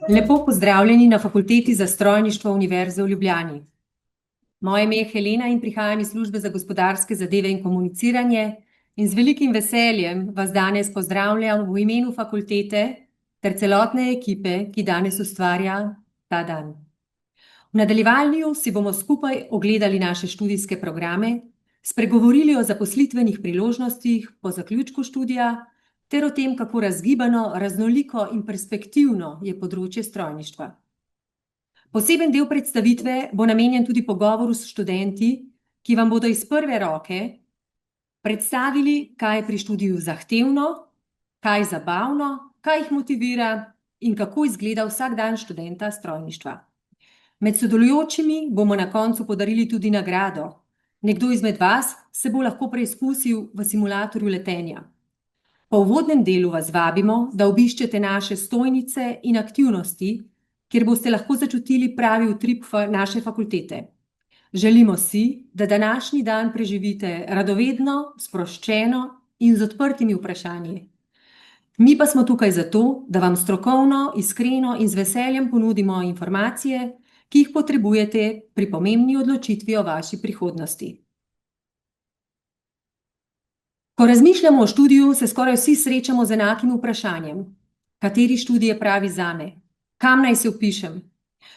Lepo pozdravljeni na Fakulteti za strojništvo Univerze v Ljubljani. Moje ime je Helena in prihajam iz Službe za gospodarske zadeve in komuniciranje in z velikim veseljem vas danes pozdravljam v imenu fakultete ter celotne ekipe, ki danes ustvarja ta dan. V nadaljevanju si bomo skupaj ogledali naše študijske programe, spregovorili o zaposlitvenih priložnostih po zaključku študija ter o tem, kako razgibano, raznoliko in perspektivno je področje strojništva. Poseben del predstavitve bo namenjen tudi pogovoru s študenti, ki vam bodo iz prve roke predstavili, kaj je pri študiju zahtevno, kaj zabavno, kaj jih motivira in kako izgleda vsak dan študenta strojništva. Med sodelujočimi bomo na koncu podarili tudi nagrado. Nekdo izmed vas se bo lahko preizkusil v simulatorju letenja. Po uvodnem delu vas vabimo, da obiščete naše stojnice in aktivnosti, kjer boste lahko začutili pravi utrip naše fakultete. Želimo si, da današnji dan preživite radovedno, sproščeno in z odprtimi vprašanji. Mi pa smo tukaj zato, da vam strokovno, iskreno in z veseljem ponudimo informacije, ki jih potrebujete pri pomembni odločitvi o vaši prihodnosti. Ko razmišljamo o študiju, se skoraj vsi srečamo z enakim vprašanjem. Kateri študij je pravi zame? Kam naj se vpišem?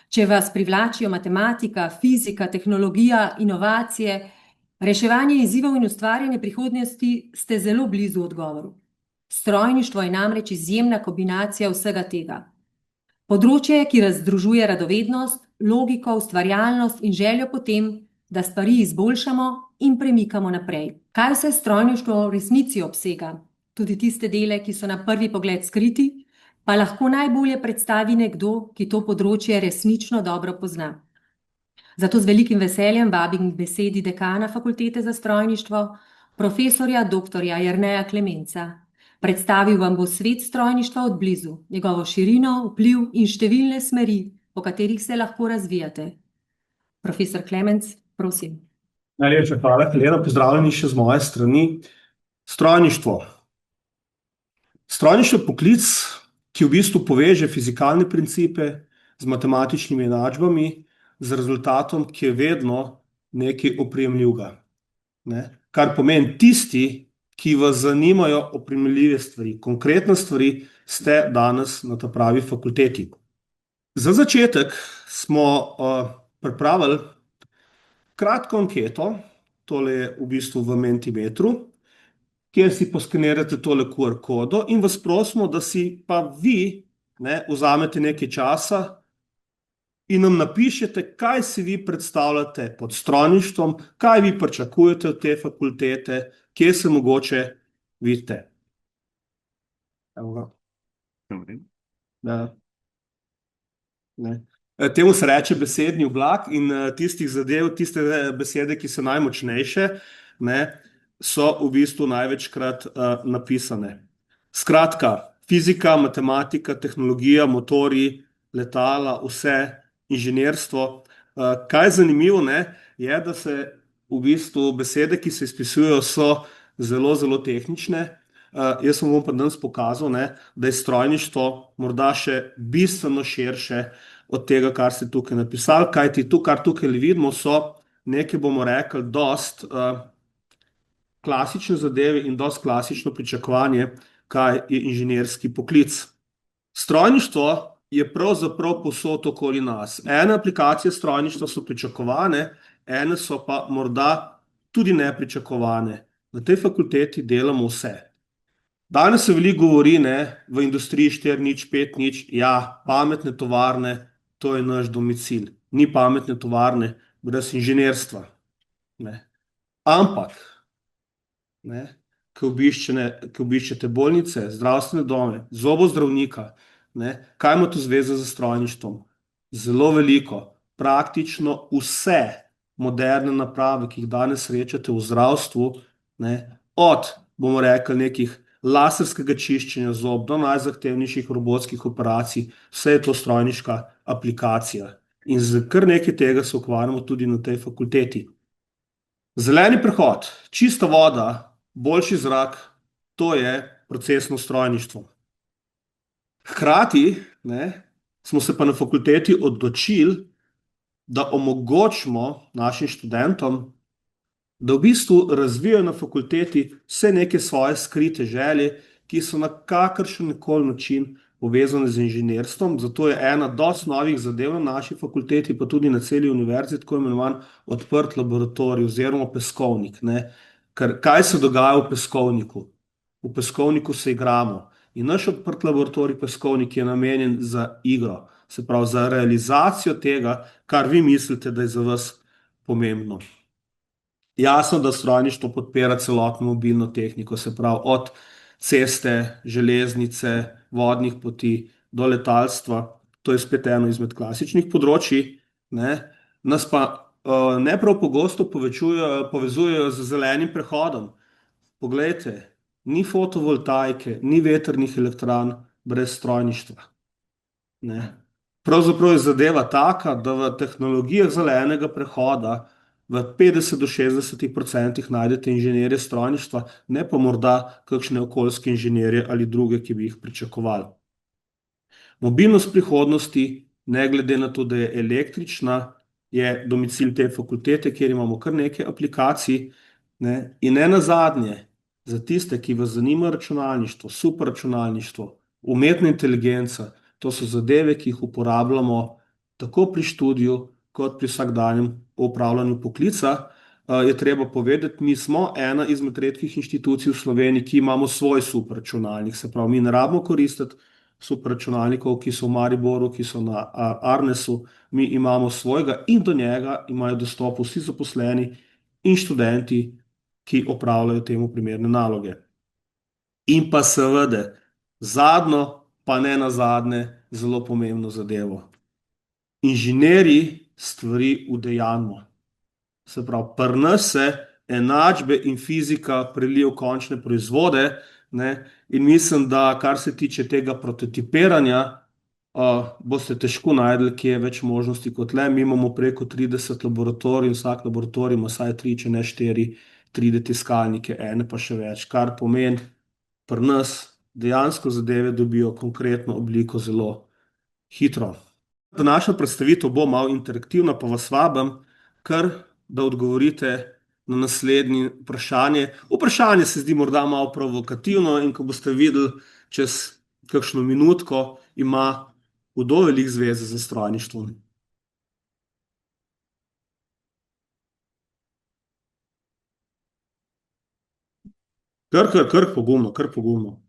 Če vas privlačijo matematika, fizika, tehnologija, inovacije, reševanje izzivov in ustvarjanje prihodnosti, ste zelo blizu odgovoru. Strojništvo je namreč izjemna kombinacija vsega tega. Področje, ki združuje radovednost, logiko, ustvarjalnost in željo po tem, da stvari izboljšamo in premikamo naprej. Kaj vse strojništvo v resnici obsega? Tudi tiste dele, ki so na prvi pogled skriti, pa lahko najbolje predstavi nekdo, ki to področje resnično dobro pozna. Zato z velikim veseljem vabim k besedi dekana Fakultete za strojništvo, profesorja dr. Jerneja Klemenca. Predstavil vam bo svet strojništva od blizu, njegovo širino, vpliv in številne smeri, po katerih se lahko razvijate. Profesor Klemenc, prosim. Najlepša hvala, Helena, pozdravljeni še z moje strani. Strojništvo. Strojništvo je poklic, ki v bistvu poveže fizikalne principe z matematičnimi enačbami, z rezultatom, ki je vedno nekaj oprijemljivega. Kar pomeni tisti, ki vas zanimajo oprijemljive stvari, konkretne stvari, ste danes na ta pravi fakulteti. Za začetek smo pripravili kratko anketo, tole je v bistvu v Mentimetru, kjer si poskenirate tole QR kodo in vas prosimo, da si pa vi vzamete nekaj časa in nam napišete, kaj si vi predstavljate pod strojništvom, kaj vi pričakujete od te fakultete, kje se mogoče vidite. Evo ga. Temu se reče besedni oblak in tistih zadev, tiste besede, ki so najmočnejše, so v bistvu največkrat napisane. Skratka, fizika, matematika, tehnologija, motorji, letala, vse, inženirstvo. Kaj je zanimivo, je, da se v bistvu besede, ki se izpisujejo, so zelo, zelo tehnične. Jaz vam bom pa danes pokazal, da je strojništvo morda še bistveno širše od tega, kar ste tukaj napisali, kajti to, kar tukaj vidimo, so nekaj, bomo rekli, dost klasične zadeve in dost klasično pričakovanje, kaj je inženirski poklic. Strojništvo je pravzaprav povsod okoli nas. Ene aplikacije strojništva so pričakovane, ene so pa morda tudi nepričakovane. Na tej fakulteti delamo vse. Danes se veliko govori v industriji 4.0, 5.0, ja, pametne tovarne, to je naš domicil. Ni pametne tovarne brez inženirstva. Ampak, ko obiščete bolnice, zdravstvene dome, zobozdravnika, kaj ima to zveze z strojništvom? Zelo veliko. Praktično vse moderne naprave, ki jih danes srečate v zdravstvu, od, bomo rekli, nekih laserskega čiščenja zob do najzahtevnejših robotskih operacij, vse je to strojniška aplikacija. In z kar nekaj tega se ukvarjamo tudi na tej fakulteti. Zeleni prehod, čista voda, boljši zrak, to je procesno strojništvo. Hkrati Smo se pa na fakulteti odločili, da omogočimo našim študentom, da v bistvu razvijajo na fakulteti vse neke svoje skrite želje, ki so na kakršen koli način povezane z inženirstvom. Zato je ena dosti novih zadev na naši fakulteti, pa tudi na celi univerzi, tako imenovan odprt laboratorij oziroma peskovnik, ne. Ker kaj se dogaja v peskovniku? V peskovniku se igramo. In naš odprt laboratorij peskovnik je namenjen za igro, se pravi za realizacijo tega, kar vi mislite, da je za vas pomembno. Jasno, da strojništvo podpira celotno mobilno tehniko, se pravi od ceste, železnice, vodnih poti do letalstva. To je spet eno izmed klasičnih področij, ne. Nas pa ne prav pogosto povezujejo z zelenim prehodom. Poglejte, ni fotovoltaike, ni vetrnih elektrarn brez strojništva, ne. Pravzaprav je zadeva taka, da v tehnologijah zelenega prehoda v 50 do 60% najdete inženirje strojništva, ne pa morda kakšne okoljske inženirje ali druge, ki bi jih pričakovali. Mobilnost prihodnosti, ne glede na to, da je električna, je domicil te fakultete, kjer imamo kar nekaj aplikacij, ne. In ne nazadnje, za tiste, ki vas zanima računalništvo, superračunalništvo, umetna inteligenca, to so zadeve, ki jih uporabljamo tako pri študiju kot pri vsakdanjem opravljanju poklica. Je treba povedati, mi smo ena izmed redkih inštitucij v Sloveniji, ki imamo svoj superračunalnik. Se pravi, mi ne rabimo koristiti superračunalnikov, ki so v Mariboru, ki so na Arnesu, mi imamo svojega in do njega imajo dostop vsi zaposleni in študenti, ki opravljajo temu primerne naloge. In pa seveda, zadnjo, pa ne nazadnje, zelo pomembno zadevo. Inženirji stvari udejanjimo. Se pravi, pri nas se enačbe in fizika prelijo v končne proizvode, ne, in mislim, da kar se tiče tega prototipiranja, boste težko našli kje več možnosti kot le. Mi imamo preko 30 laboratorijev, vsak laboratorij ima vsaj 3, če ne 4, 3D tiskalnike, ene pa še več, kar pomeni, pri nas dejansko zadeve dobijo konkretno obliko zelo hitro. Današnja predstavitev bo malo interaktivna, pa vas vabim kar, da odgovorite na naslednje vprašanje. Vprašanje se zdi morda malo provokativno in ko boste videli čez kakšno minutko, ima hudo veliko zveze z strojništvom. Kar pogumno, kar pogumno.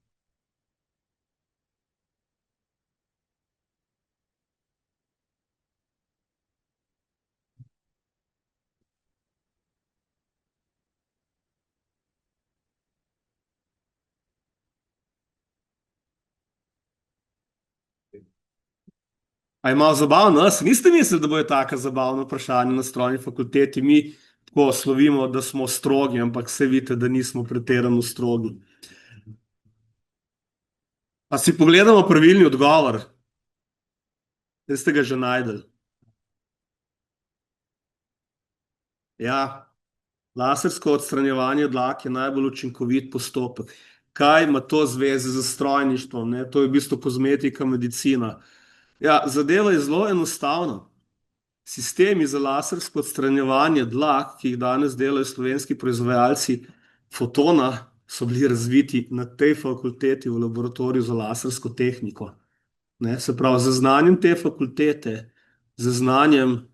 A je malo zabavno? Niste mislili, da bojo taka zabavna vprašanja na strojni fakulteti? Mi tako slovimo, da smo strogi, ampak se vidite, da nismo pretirano strogi. Pa si pogledamo pravilni odgovor. Zdaj ste ga že našli. Ja, lasersko odstranjevanje dlak je najbolj učinkovit postopek. Kaj ima to zveze z strojništvom, ne? To je v bistvu kozmetika, medicina. Ja, zadeva je zelo enostavna. Sistemi za lasersko odstranjevanje dlak, ki jih danes delajo slovenski proizvajalci Fotona, so bili razviti na tej fakulteti v laboratoriju za lasersko tehniko. Ne, se pravi, z znanjem te fakultete, z znanjem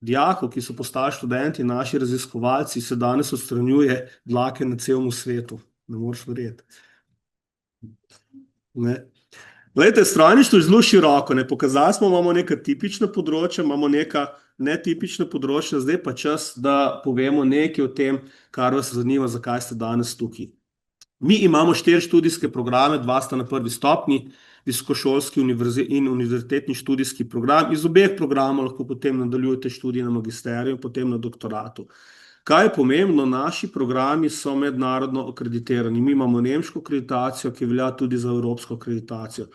dijakov, ki so postali študenti, naši raziskovalci, se danes odstranjuje dlake na celem svetu. Ne moreš verjeti. Ne. Glejte, strojništvo je zelo široko, ne. Pokazali smo, imamo neka tipična področja, imamo neka netipična področja, zdaj pa čas, da povemo nekaj o tem, kar vas zanima, zakaj ste danes tukaj. Mi imamo 4 študijske programe, 2 sta na prvi stopnji, visokošolski in univerzitetni študijski program. Iz obeh programov lahko potem nadaljujete študij na magisteriju, potem na doktoratu. Kaj je pomembno? Naši programi so mednarodno akreditirani. Mi imamo nemško akreditacijo, ki velja tudi za evropsko akreditacijo.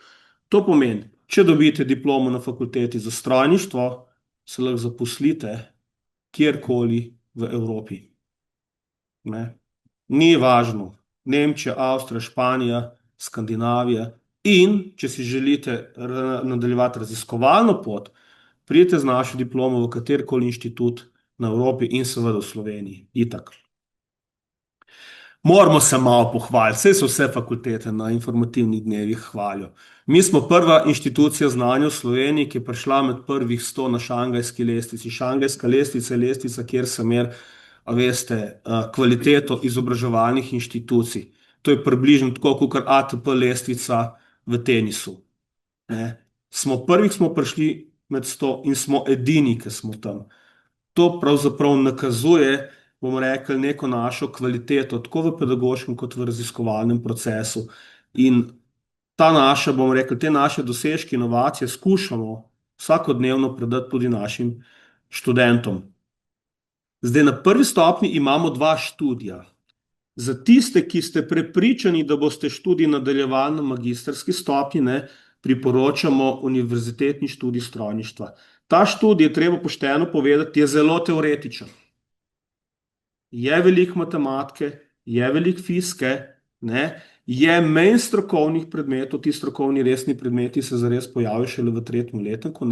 To pomeni, če dobite diplomo na fakulteti za strojništvo, se lahko zaposlite kjerkoli v Evropi. Ne. Ni važno. Nemčija, Avstrija, Španija, Skandinavija, In če si želite nadaljevati raziskovalno pot, pridite z našo diplomo v katerikoli inštitut na Evropi in seveda v Sloveniji. Itak. Moramo se malo pohvaliti, saj so vse fakultete na informativnih dnevih hvalijo. Mi smo prva inštitucija znanja v Sloveniji, ki je prišla med prvih 100 na šangajski lestvici. Šangajska lestvica je lestvica, kjer se meri, a veste, kvaliteto izobraževalnih inštitucij. To je približno tako kot ATP lestvica v tenisu. Ne? Prvih smo prišli med 100 in smo edini, ki smo tam. To pravzaprav nakazuje, bomo rekli, neko našo kvaliteto, tako v pedagoškem kot v raziskovalnem procesu. In ta naša, bomo rekli, te naše dosežke, inovacije skušamo vsakodnevno predati tudi našim študentom. Zdaj, na prvi stopnji imamo 2 študija. Za tiste, ki ste prepričani, da boste študij nadaljevali na magistrski stopnji, priporočamo univerzitetni študij strojništva. Ta študij, je treba pošteno povedati, je zelo teoretičen. Je veliko matematike, je veliko fizike, je manj strokovnih predmetov, ti strokovni resni predmeti se zares pojavijo šele v 3. letniku,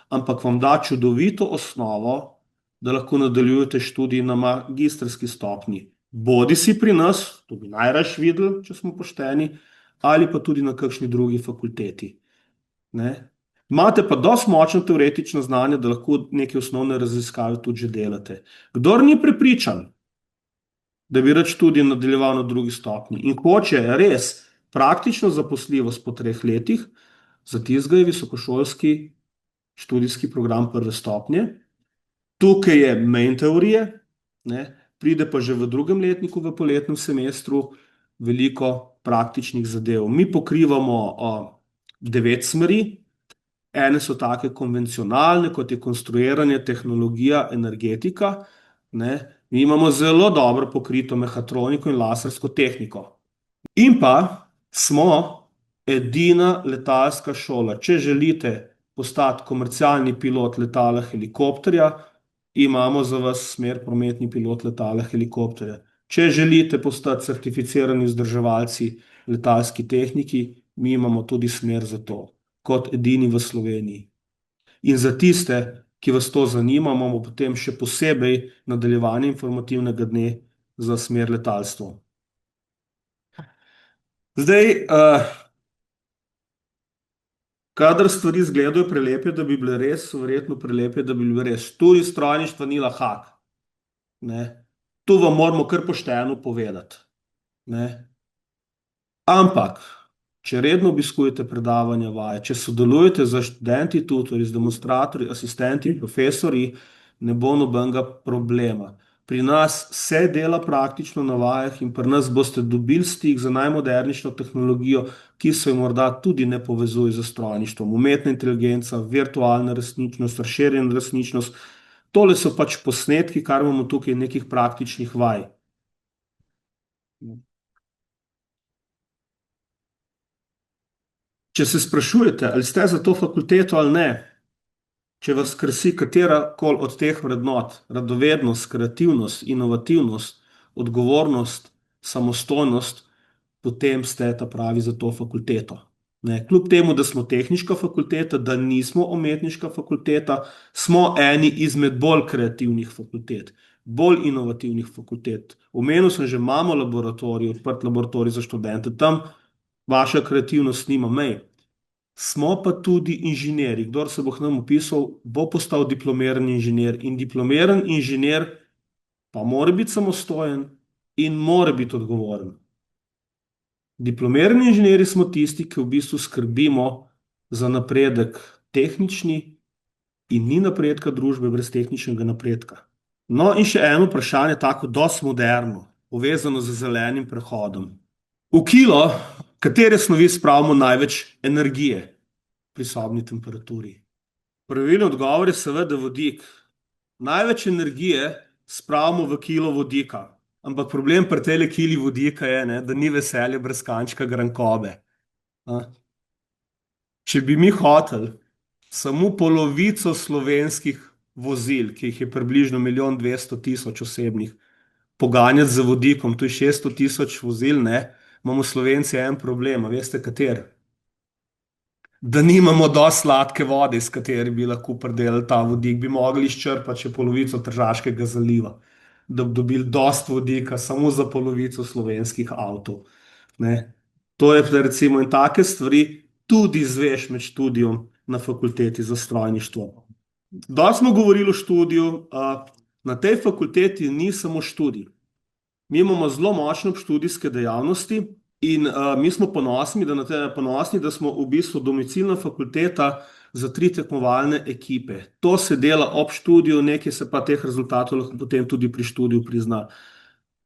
ampak vam da čudovito osnovo, da lahko nadaljujete študij na magistrski stopnji. Bodisi pri nas, to bi najraje videli, če smo pošteni, ali pa tudi na kakšni drugi fakulteti. Imate pa dosti močno teoretično znanje, da lahko neke osnovne raziskave tudi že delate. Kdor ni prepričan, da bi rad študij nadaljeval na 2. stopnji in hoče res praktično zaposljivost po 3 letih, za tistega je visokošolski študijski program 1. stopnje. Tukaj je manj teorije, pride pa že v 2. letniku, v poletnem semestru, veliko praktičnih zadev. Mi pokrivamo 9 smeri. Ene so take konvencionalne, kot je konstruiranje, tehnologija, energetika. Mi imamo zelo dobro pokrito mehatroniko in lasersko tehniko. In pa smo edina letalska šola. Če želite postati komercialni pilot letala helikopterja, imamo za vas smer prometni pilot letala helikopterja. Če želite postati certificirani vzdrževalci letalski tehniki, mi imamo tudi smer za to, kot edini v Sloveniji. In za tiste, ki vas to zanima, imamo potem še posebej nadaljevanje informativnega dne za smer letalstvo. Zdaj, kadar stvari izgledajo prelepe, da bi bile res, so verjetno prelepe, da bi bile res. Tudi strojništvo ni lahko. To vam moramo kar pošteno povedati. Ampak, če redno obiskujete predavanja, vaje, če sodelujete z študenti, tutorji, z demonstratorji, asistenti, profesorji, ne bo nobenega problema. Pri nas se dela praktično na vajah in pri nas boste dobili stik za najmodernejšo tehnologijo, ki se morda tudi ne povezuje z strojništvom. Umetna inteligenca, virtualna resničnost, razširjena resničnost. Tole so pač posnetki, kar imamo tukaj nekih praktičnih vaj. Če se sprašujete, ali ste za to fakulteto ali ne, če vas krasi katerakoli od teh vrednot, radovednost, kreativnost, inovativnost, odgovornost, samostojnost, potem ste ta pravi za to fakulteto. Kljub temu, da smo tehniška fakulteta, da nismo umetniška fakulteta, smo eni izmed bolj kreativnih fakultet, bolj inovativnih fakultet. Omenil sem že, imamo laboratorij, odprt laboratorij za študente, tam vaša kreativnost nima mej. Smo pa tudi inženirji. Kdor se bo k nam vpisal, bo postal diplomirani inženir. In diplomiran inženir pa mora biti samostojen in mora biti odgovoren. Diplomirani inženirji smo tisti, ki v bistvu skrbimo za napredek tehnični in ni napredka družbe brez tehničnega napredka. No in še eno vprašanje, tako dosti moderno, povezano z zelenim prehodom. V kilo katere snovi spravimo največ energije pri sobni temperaturi? Pravilni odgovor je seveda vodik. Največ energije spravimo v kilo vodika. Ampak problem pri tejle kili vodika je, da ni veselje brez kančka grenkobe. Če bi mi hoteli samo polovico slovenskih vozil, ki jih je približno 1.200.000 osebnih, poganjati z vodikom, to je 600.000 vozil, imamo Slovenci en problem, a veste kater? da nimamo dosti sladke vode, iz katere bi lahko predelali ta vodik, bi mogli izčrpati še polovico Tržaškega zaliva, da bi dobili dosti vodika samo za polovico slovenskih avtov. Ne. To je recimo in take stvari tudi izveš med študijom na fakulteti za strojništvo. Dosti smo govorili o študiju, na tej fakulteti ni samo študij. Mi imamo zelo močne študijske dejavnosti in mi smo ponosni, da smo v bistvu domicilna fakulteta za 3 tekmovalne ekipe. To se dela ob študiju, nekaj se pa teh rezultatov lahko potem tudi pri študiju prizna.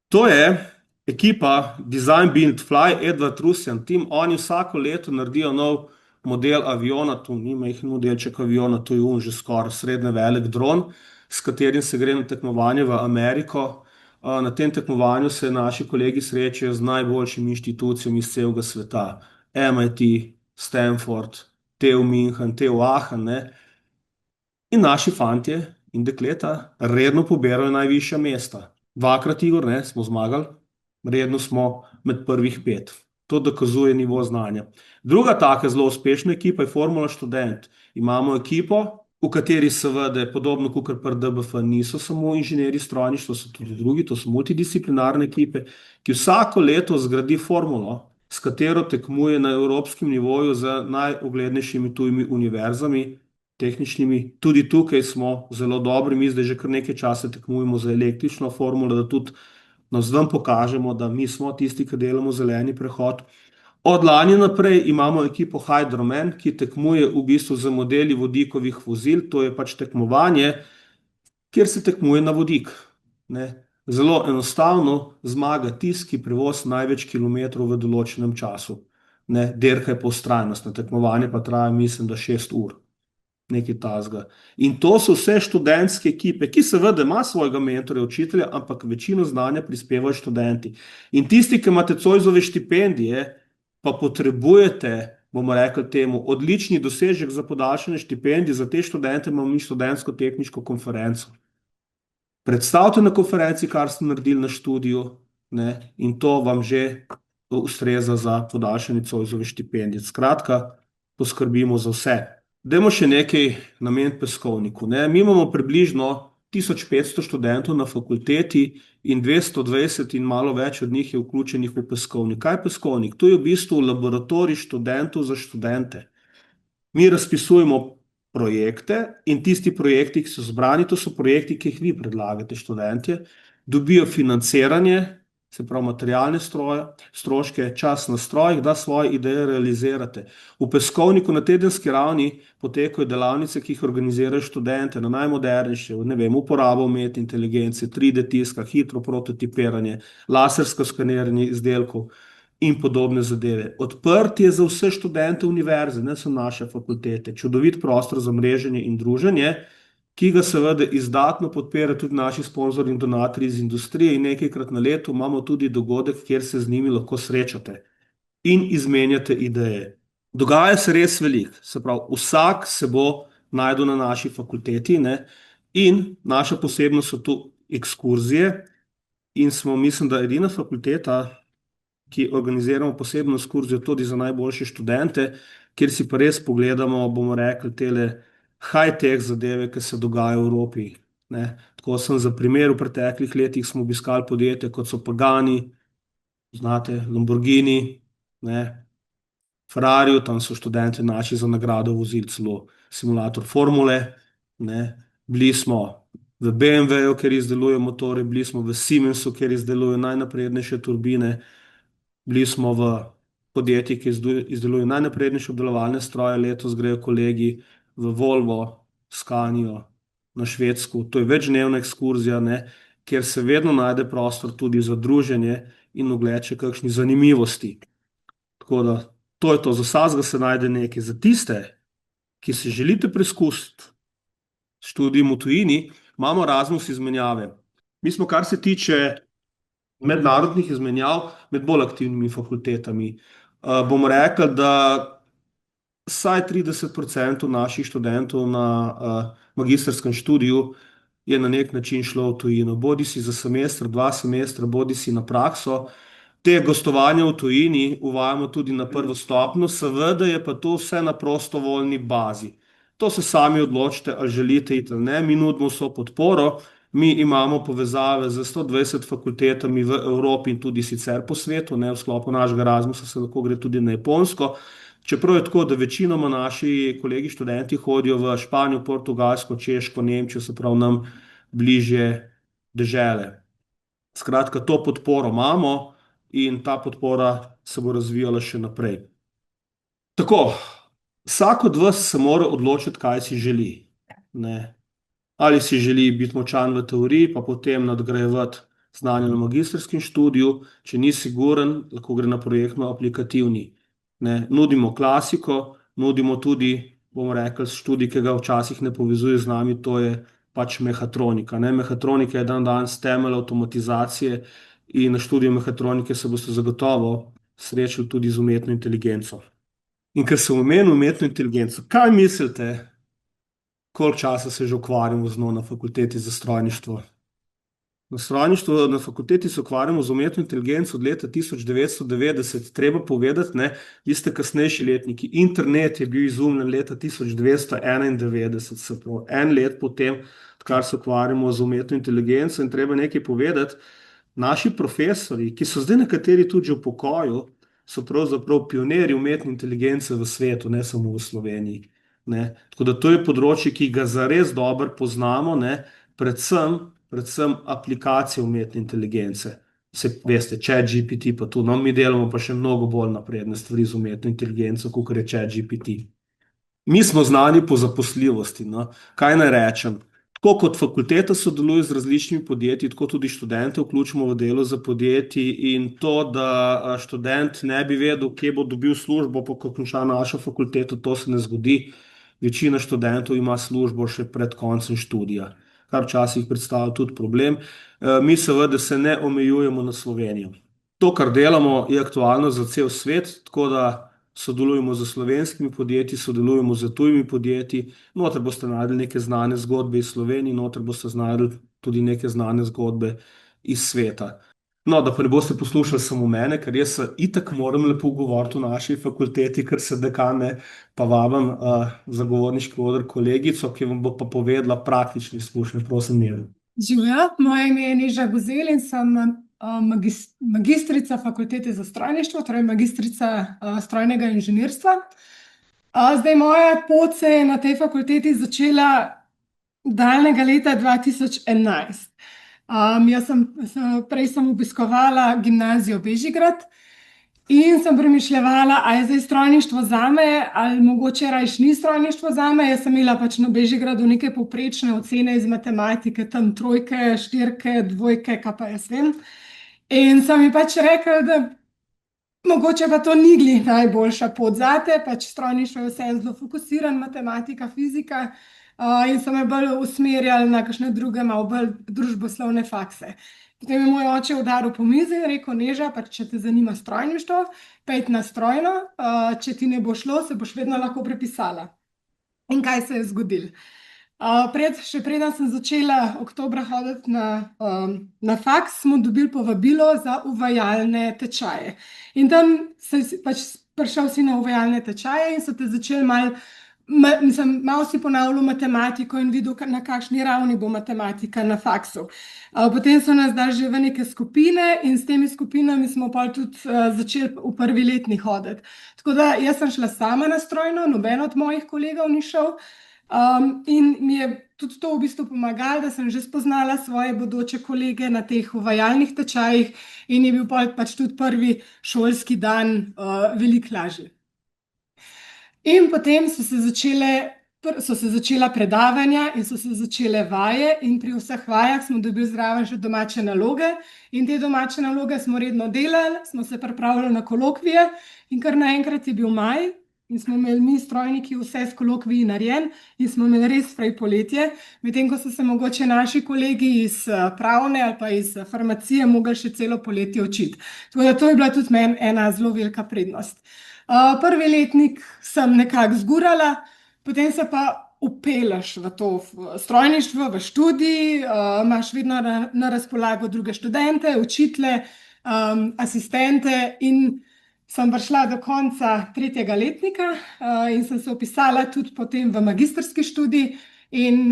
To je ekipa Design Build Fly, Edward Rusjan tim. Oni vsako leto naredijo nov model aviona, tu ni majhen modelček aviona, to je že skoraj srednje velik dron, s katerim se gre na tekmovanje v Ameriko. Na tem tekmovanju se naši kolegi srečajo z najboljšimi inštitucijami iz celega sveta. MIT, Stanford, TU München, TU Aachen, ne. In naši fantje in dekleta redno pobirajo najvišja mesta. 2-krat, Igor, ne, smo zmagali, redno smo med prvih 5. To dokazuje nivo znanja. Druga taka zelo uspešna ekipa je Formula Študent. Imamo ekipo, v kateri seveda podobno kot pri DBF niso samo inženirji strojništva, so tudi drugi, to so multidisciplinarne ekipe, ki vsako leto zgradi formulo, s katero tekmuje na evropskem nivoju z najuglednejšimi tujimi univerzami, tehničnimi. Tudi tukaj smo zelo dobri, mi zdaj že kar nekaj časa tekmujemo za električno formulo, da tudi navzven pokažemo, da mi smo tisti, ki delamo zeleni prehod. Od lani naprej imamo ekipo Hydroman, ki tekmuje v bistvu z modeli vodikovih vozil, to je pač tekmovanje, kjer se tekmuje na vodik. Ne. Zelo enostavno zmaga tisti, ki prevozi največ kilometrov v določenem času. Ne. Dirka je pa vztrajnostna, tekmovanje pa traja, mislim, da 6 ur. Nekaj takega. In to so vse študentske ekipe, ki seveda ima svojega mentorja, učitelja, ampak večino znanja prispevajo študenti. In tisti, ki imate Zoisove štipendije, pa potrebujete, bomo rekli temu, odlični dosežek za podaljšanje štipendij, za te študente imamo mi študentsko-tehniško konferenco. Predstavite na konferenci, kar ste naredili na študiju, ne, in to vam že ustreza za podaljšanje Zoisove štipendije. Skratka, poskrbimo za vse. Dajmo še nekaj namen peskovniku. Ne. Mi imamo približno 1500 študentov na fakulteti in 220 in malo več od njih je vključenih v peskovnik. Kaj je peskovnik? To je v bistvu laboratorij študentov za študente. Mi razpisujemo projekte in tisti projekti, ki so zbrani, to so projekti, ki jih vi predlagate, študentje, dobijo financiranje, se pravi materialne stroške, čas na strojih, da svoje ideje realizirate. V peskovniku na tedenski ravni potekajo delavnice, ki jih organizirajo študente na najmodernejše, ne vem, uporabo umetne inteligence, 3D tiska, hitro prototipiranje, lasersko skeniranje izdelkov in podobne zadeve. Odprt je za vse študente univerze, ne samo naše fakultete. Čudovit prostor za mreženje in druženje, ki ga seveda izdatno podpira tudi naši sponzorji in donatorji iz industrije in nekajkrat na leto imamo tudi dogodek, kjer se z njimi lahko srečate in izmenjate ideje. Dogaja se res veliko, se pravi, vsak se bo našel na naši fakulteti, ne, in naša posebnost so tu ekskurzije in smo, mislim, da edina fakulteta, ki organiziramo posebno ekskurzijo tudi za najboljše študente, kjer si pa res pogledamo, bomo rekli, tele high-tech zadeve, ki se dogajajo v Evropi. Ne. Tako sem za primer, v preteklih letih smo obiskali podjetje, kot so Pagani, znate, Lamborghini, ne, Ferrari, tam so študenti naši za nagrado vozili celo simulator formule, ne. Bili smo v BMW-ju, kjer izdelujejo motore, bili smo v Siemensu, kjer izdelujejo najnaprednejše turbine, bili smo v podjetjih, ki izdelujejo najnaprednejše obdelovalne stroje, letos grejo kolegi v Volvo, Scanijo, na Švedsko. To je večdnevna ekskurzija, ne, kjer se vedno najde prostor tudi za druženje in ogled še kakšnih zanimivosti. Tako da, to je to, za vsakega se najde nekaj. Za tiste, ki se želite preizkusiti študijem v tujini, imamo Erasmus izmenjave. Mi smo, kar se tiče mednarodnih izmenjav, med bolj aktivnimi fakultetami. Bomo rekli, da vsaj 30% naših študentov na magistrskem študiju je na nek način šlo v tujino. Bodisi za semester, 2 semestra, bodisi na prakso. Te gostovanja v tujini uvajamo tudi na prvo stopnjo, seveda je pa to vse na prostovoljni bazi. To se sami odločite, ali želite iti ali ne. Mi nudimo vso podporo, mi imamo povezave z 120 fakultetami v Evropi in tudi sicer po svetu, ne, v sklopu našega Erasmusa se lahko gre tudi na Japonsko. Čeprav je tako, da večinoma naši kolegi študenti hodijo v Španijo, Portugalsko, Češko, Nemčijo, se pravi nam bližje dežele. Skratka, to podporo imamo in ta podpora se bo razvijala še naprej. Tako, vsak od vas se mora odločiti, kaj si želi. Ne? Ali si želi biti močan v teoriji, pa potem nadgrajevati znanje na magistrskem študiju, če ni siguren, lahko gre na projektno-aplikativni. Ne? Nudimo klasiko, nudimo tudi, bomo rekli, študij, ki ga včasih ne povezuje z nami, to je pač mehatronika. Ne? Mehatronika je danes temelj avtomatizacije in na študiju mehatronike se boste zagotovo srečali tudi z umetno inteligenco. In ker sem omenil umetno inteligenco, kaj mislite, koliko časa se že ukvarjamo z njo na fakulteti za strojništvo? Na fakulteti se ukvarjamo z umetno inteligenco od leta 1990. Treba povedati, ne, vi ste kasnejši letniki. Internet je bil izumljen leta 1991, se pravi, en let potem, odkar se ukvarjamo z umetno inteligenco. In treba nekaj povedati, naši profesori, ki so zdaj nekateri tudi že v pokoju, so pravzaprav pionirji umetne inteligence v svetu, ne samo v Sloveniji. Ne. Tako da to je področje, ki ga zares dobro poznamo, ne, predvsem aplikacije umetne inteligence. Se veste, ChatGPT pa tu, no, mi delamo pa še mnogo bolj napredne stvari z umetno inteligenco, kot je ChatGPT. Mi smo znani po zaposljivosti, no. Kaj naj rečem? Tako kot fakulteta sodeluje z različnimi podjetji, tako tudi študente vključimo v delo za podjetji in to, da študent ne bi vedel, kje bo dobil službo, ko konča našo fakulteto, to se ne zgodi. Večina študentov ima službo še pred koncem študija, kar včasih predstavlja tudi problem. Mi seveda se ne omejujemo na Slovenijo. To, kar delamo, je aktualno za cel svet, tako da sodelujemo z slovenskimi podjetji, sodelujemo z tujimi podjetji. Noter boste našli neke znane zgodbe iz Slovenije, noter boste našli tudi neke znane zgodbe iz sveta. No, da pa ne boste poslušali samo mene, ker jaz se itak moram lepo govoriti v naši fakulteti, ker se dekane pa vabim za govorniški oder kolegico, ki vam bo pa povedala praktične izkušnje. Prosim, Mira. Živjo, moje ime je Neža Guzelj in sem magistrica fakultete za strojništvo, torej magistrica strojnega inženirstva. Zdaj moja pot se je na tej fakulteti začela daljnega leta 2011. Prej sem obiskovala gimnazijo Bežigrad in sem premišljevala, a je zdaj strojništvo zame ali mogoče rajš ni strojništvo zame. Jaz sem imela pač na Bežigradu neke povprečne ocene iz matematike, tam 3, 4, 2, kaj pa jaz vem. In sem mi pač rekla, da mogoče pa to ni glih najboljša pot zate, pač strojništvo je vseeno zelo fokusiran, matematika, fizika. In so me bolj usmerjali na kakšne druge, malo bolj družboslovne fakse. Potem je moj oče udaril po mizi in rekel: Neža, pač če te zanima strojništvo, pojdi na strojno, če ti ne bo šlo, se boš vedno lahko prepisala. In kaj se je zgodilo? Še preden sem začela oktobra hoditi na faks, smo dobili povabilo za uvajalne tečaje. In tam pač prišel si na uvajalne tečaje in so te začeli malo si ponavljal matematiko in videl, na kakšni ravni bo matematika na faksu. Potem so nas dali že v neke skupine in s temi skupinami smo pol tudi začeli v prvi letni hoditi. Tako da jaz sem šla sama na strojno, noben od mojih kolegov ni šel. In mi je tudi to v bistvu pomagalo, da sem že spoznala svoje bodoče kolege na teh uvajalnih tečajih in je bil pač tudi prvi šolski dan veliko lažji. In potem so se začela predavanja in so se začele vaje in pri vseh vajah smo dobili zraven še domače naloge in te domače naloge smo redno delali, smo se pripravljali na kolokvije in kar naenkrat je bil maj in smo imeli mi strojniki vse s kolokviji narejen in smo imeli res frej poletje, medtem ko so se mogoče naši kolegi iz pravne ali pa iz farmacije mogli še celo poletje učiti. Tako da to je bila tudi meni ena zelo velika prednost. Prvi letnik sem nekako zgurala, potem se pa vpelješ v to strojništvo, v študij, imaš vedno na razpolago druge študente, učitelje, asistente in sem prišla do konca 3. letnika in sem se vpisala tudi potem v magistrski študij. In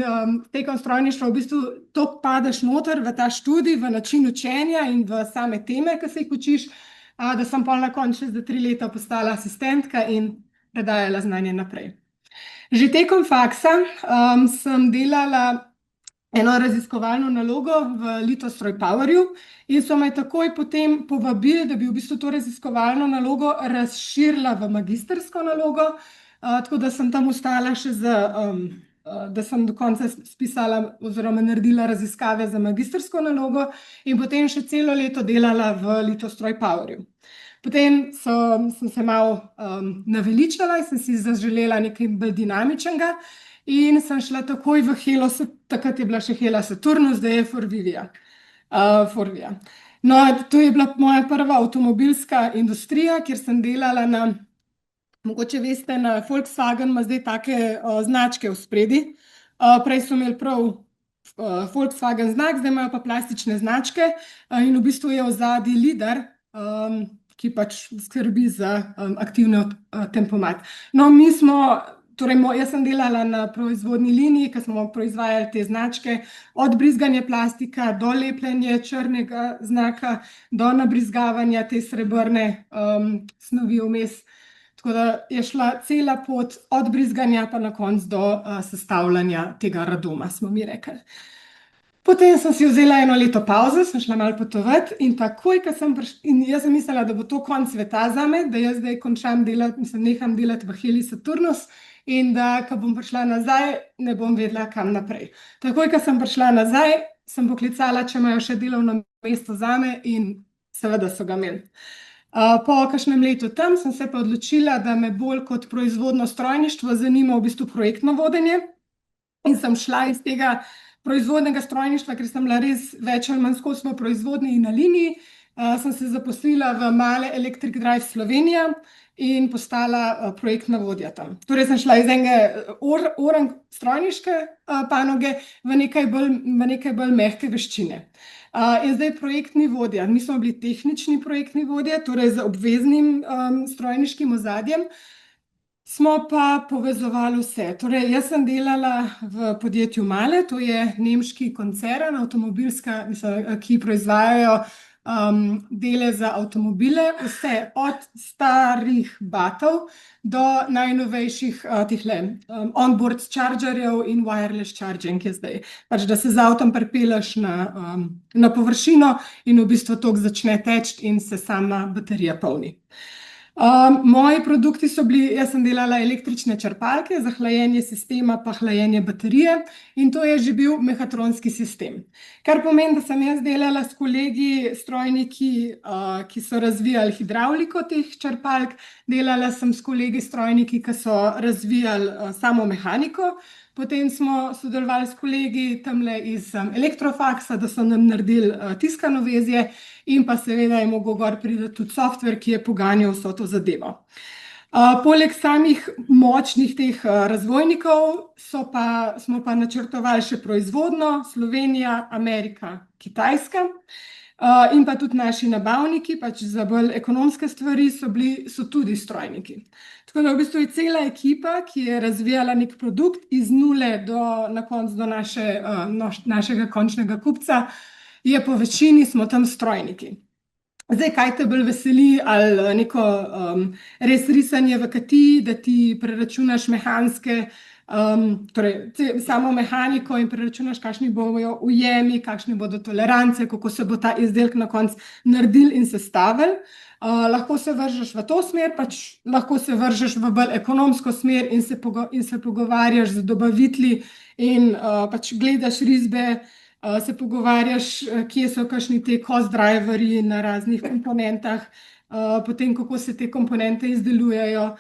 tekom strojništva v bistvu toliko padeš noter v ta študij, v način učenja in v same teme, ki se jih učiš, da sem pol na koncu čez 3 leta postala asistentka in predajala znanje naprej. Že tekom faksa sem delala eno raziskovalno nalogo v Litostroj-Powerju in so me takoj potem povabili, da bi v bistvu to raziskovalno nalogo razširila v magistrsko nalogo, tako da sem tam ostala še da sem do konca spisala oziroma naredila raziskave za magistrsko nalogo in potem še celo leto delala v Litostroj-Powerju. Potem sem se malo naveličala in sem si zaželela nekaj bolj dinamičnega in sem šla takoj v Helo, takrat je bila še Hela Saturnus, zdaj je Forvia. No, to je bila moja prva avtomobilska industrija, kjer sem delala na, mogoče veste, na Volkswagen ima zdaj take značke vspredi. Prej so imeli prav Volkswagen znak, zdaj imajo pa plastične značke in v bistvu je ozadje LiDAR, ki pač skrbi za aktivni tempomat. No, jaz sem delala na proizvodni liniji, ko smo proizvajali te značke, od brizganja plastika do lepljenja črnega znaka, do nabrizgavanja te srebrne snovi vmes. Tako da je šla cela pot od brizganja pa na koncu do sestavljanja tega radoma, smo mi rekli. Potem sem si vzela 1 leto pavzo, sem šla malo potovati in takoj, ko sem in jaz sem mislila, da bo to konec sveta zame, da jaz zdaj končam delati, neham delati v Heli Saturnus in da, ko bom prišla nazaj, ne bom vedela, kam naprej. Takoj, ko sem prišla nazaj, sem poklicala, če imajo še delovno mesto zame in seveda so ga imeli. Po kakšnem letu tam sem se pa odločila, da me bolj kot proizvodno strojništvo zanima v bistvu projektno vodenje in sem šla iz tega proizvodnega strojništva, ker sem bila res več ali manj skozi v proizvodnji in na liniji, sem se zaposlila v Mahle Electric Drive Slovenija in postala projektna vodja tam. Torej sem šla iz enega oranj strojniške panoge v nekaj bolj mehke veščine. In zdaj projektni vodja, mi smo bili tehnični projektni vodje, torej z obveznim strojniškim ozadjem, smo pa povezovali vse. Torej, jaz sem delala v podjetju Mahle, to je nemški koncern, avtomobilska, ki proizvajajo dele za avtomobile, vse od starih batov do najnovejših onboard chargerjev in wireless charging je zdaj. Pač, da se z avtom pripeleš na površino in v bistvu tok začne teči in se sama baterija polni. Moji produkti so bili, jaz sem delala električne črpalke za hlajenje sistema pa hlajenje baterije in to je že bil mehatronski sistem. Kar pomeni, da sem jaz delala s kolegi strojniki, ki so razvijali hidravliko teh črpalk, delala sem s kolegi strojniki, ki so razvijali samo mehaniko, potem smo sodelovali s kolegi tamle iz Elektrofaksa, da so nam naredili tiskano vezje in pa seveda je mogel gor priti tudi software, ki je poganjal vso to zadevo. Poleg samih močnih teh razvojnikov smo pa načrtovali še proizvodnjo, Slovenija, Amerika, Kitajska in pa tudi naši nabavniki, pač za bolj ekonomske stvari so tudi strojniki. Tako da v bistvu je cela ekipa, ki je razvijala nek produkt iz nule na koncu do našega končnega kupca, je po večini smo tam strojniki. Zdaj, kaj te bolj veseli, ali neko res risanje v katiji, da ti preračunaš mehanske, torej samo mehaniko in preračunaš, kakšni bojo ujemi, kakšne bodo tolerance, kako se bo ta izdelek na koncu naredil in sestavil. Lahko se vržeš v to smer, pač lahko se vržeš v bolj ekonomsko smer in se pogovarjaš z dobavitelji in pač gledaš risbe, se pogovarjaš, kje so kakšni te cost driverji na raznih komponentah, potem kako se te komponente izdelujejo.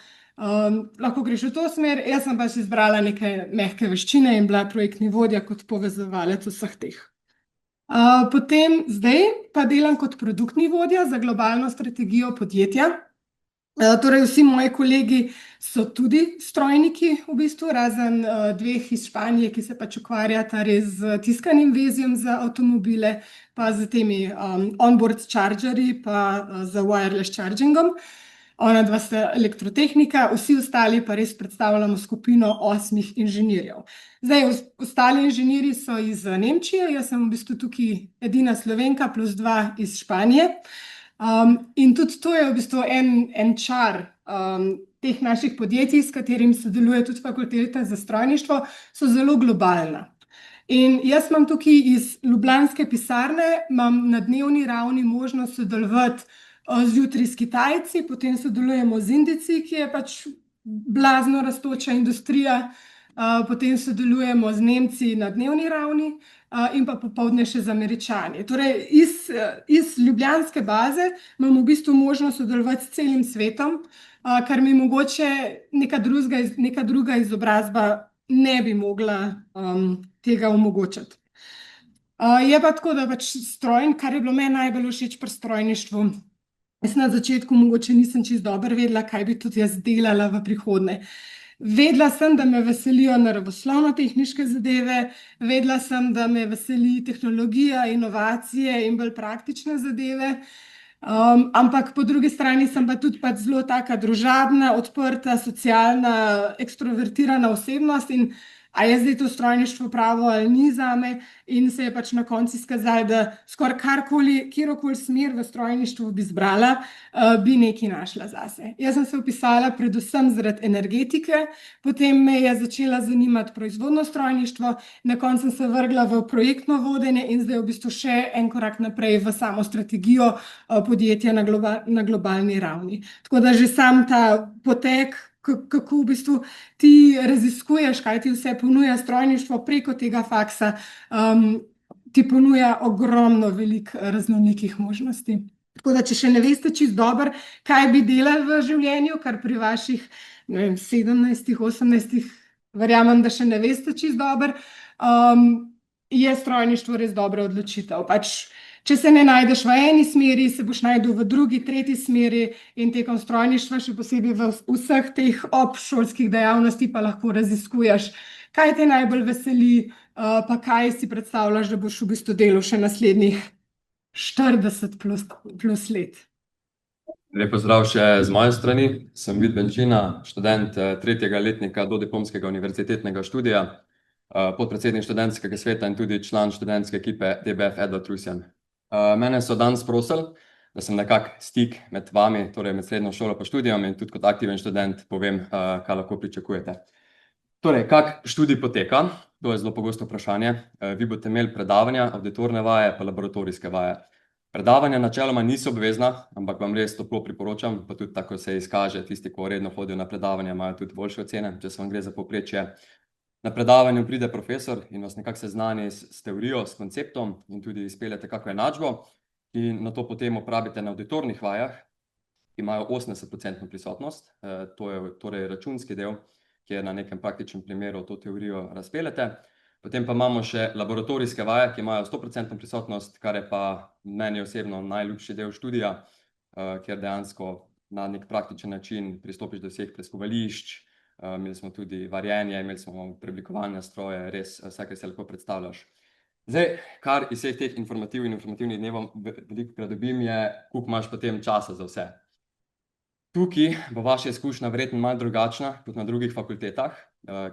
Lahko greš v to smer, jaz sem pač izbrala neke mehke veščine in bila projektni vodja kot povezovalec vseh teh. Potem zdaj pa delam kot produktni vodja za globalno strategijo podjetja Torej, vsi moji kolegi so tudi strojniki, v bistvu, razen dveh iz Španije, ki se pač ukvarjata res z tiskanim vezjem za avtomobile, pa z temi onboard chargerji, pa z wireless chargingom. Ona dva sta elektrotehnika, vsi ostali pa res predstavljamo skupino 8 inženirjev. Zdaj, ostali inženirji so iz Nemčije, jaz sem v bistvu tukaj edina Slovenka plus 2 iz Španije. In tudi to je v bistvu en čar teh naših podjetij, s katerim sodeluje tudi Fakulteta za strojništvo, so zelo globalna. In jaz imam tukaj iz ljubljanske pisarne, imam na dnevni ravni možnost sodelovati zjutraj s Kitajci, potem sodelujemo z Indijci, ki je pač blazno rastoča industrija, potem sodelujemo z Nemci na dnevni ravni, in pa popoldne še z Američani. Torej, iz ljubljanske baze imam v bistvu možnost sodelovati s celim svetom, kar mi mogoče neka druga izobrazba ne bi mogla tega omogočiti. Je pa tako, da pač kar je bilo meni najbolj všeč pri strojništvu, jaz na začetku mogoče nisem čisto dobro vedela, kaj bi tudi jaz delala v prihodnje. Vedela sem, da me veselijo naravoslovno-tehniške zadeve, vedela sem, da me veseli tehnologija, inovacije in bolj praktične zadeve, ampak po drugi strani sem pa tudi pač zelo taka družabna, odprta, socialna, ekstrovertirana osebnost in a je zdaj to strojništvo pravo ali ni zame, in se je pač na koncu izkazalo, da skoraj kjerkoli smer v strojništvu bi izbrala, bi nekaj našla zase. Jaz sem se vpisala predvsem zaradi energetike, potem me je začela zanimati proizvodno strojništvo, na koncu sem se vrgla v projektno vodenje in zdaj v bistvu še en korak naprej v samo strategijo podjetja na globalni ravni. Tako da že sam ta potek, kako v bistvu ti raziskuješ, kaj ti vse ponuja strojništvo preko tega faksa, ti ponuja ogromno veliko raznolikih možnosti. Tako da, če še ne veste čisto dobro, kaj bi delali v življenju, kar pri vaših, ne vem, 17, 18, verjamem, da še ne veste čisto dobro, je strojništvo res dobra odločitev. Pač, če se ne najdeš v eni smeri, se boš našel v drugi, tretji smeri in tekom strojništva, še posebej v vseh teh obšolskih dejavnosti, pa lahko raziskuješ, kaj te najbolj veseli, pa kaj si predstavljaš, da boš v bistvu delal še naslednjih 40 plus let. Lep pozdrav še z moje strani. Sem Vid Benčina, študent tretjega letnika dodiplomskega univerzitetnega študija, podpredsednik študentskega sveta in tudi član študentske ekipe DBF Edward Rusjan. Mene so danes prosili, da sem nekak stik med vami, torej med srednjo šolo pa študijem, in tudi kot aktiven študent povem, kaj lahko pričakujete. Torej, kak študij poteka? To je zelo pogosto vprašanje. Vi boste imeli predavanja, avditorne vaje pa laboratorijske vaje. Predavanja načeloma niso obvezna, ampak vam res toplo priporočam, pa tudi tako se izkaže, tisti, ko redno hodijo na predavanja, imajo tudi boljše ocene, če se vam gre za povprečje. Na predavanju pride profesor in vas nekako seznani s teorijo, s konceptom in tudi izpeljete kako enačbo in na to potem opravite na avditornih vajah, ki imajo 80% prisotnost, to je torej računski del, kjer na nekem praktičnem primeru to teorijo razpeljete. Potem pa imamo še laboratorijske vaje, ki imajo 100% prisotnost, kar je pa meni osebno najljubši del študija, kjer dejansko na nek praktičen način pristopiš do vseh preskovališč, imeli smo tudi varjenje, imeli smo preoblikovanje stroje, res vse, kar si lahko predstavljaš. Zdaj, kar iz vseh teh informativnih dnevov velikokrat dobim, je, koliko imaš potem časa za vse. Tukaj bo vaša izkušnja verjetno malo drugačna kot na drugih fakultetah,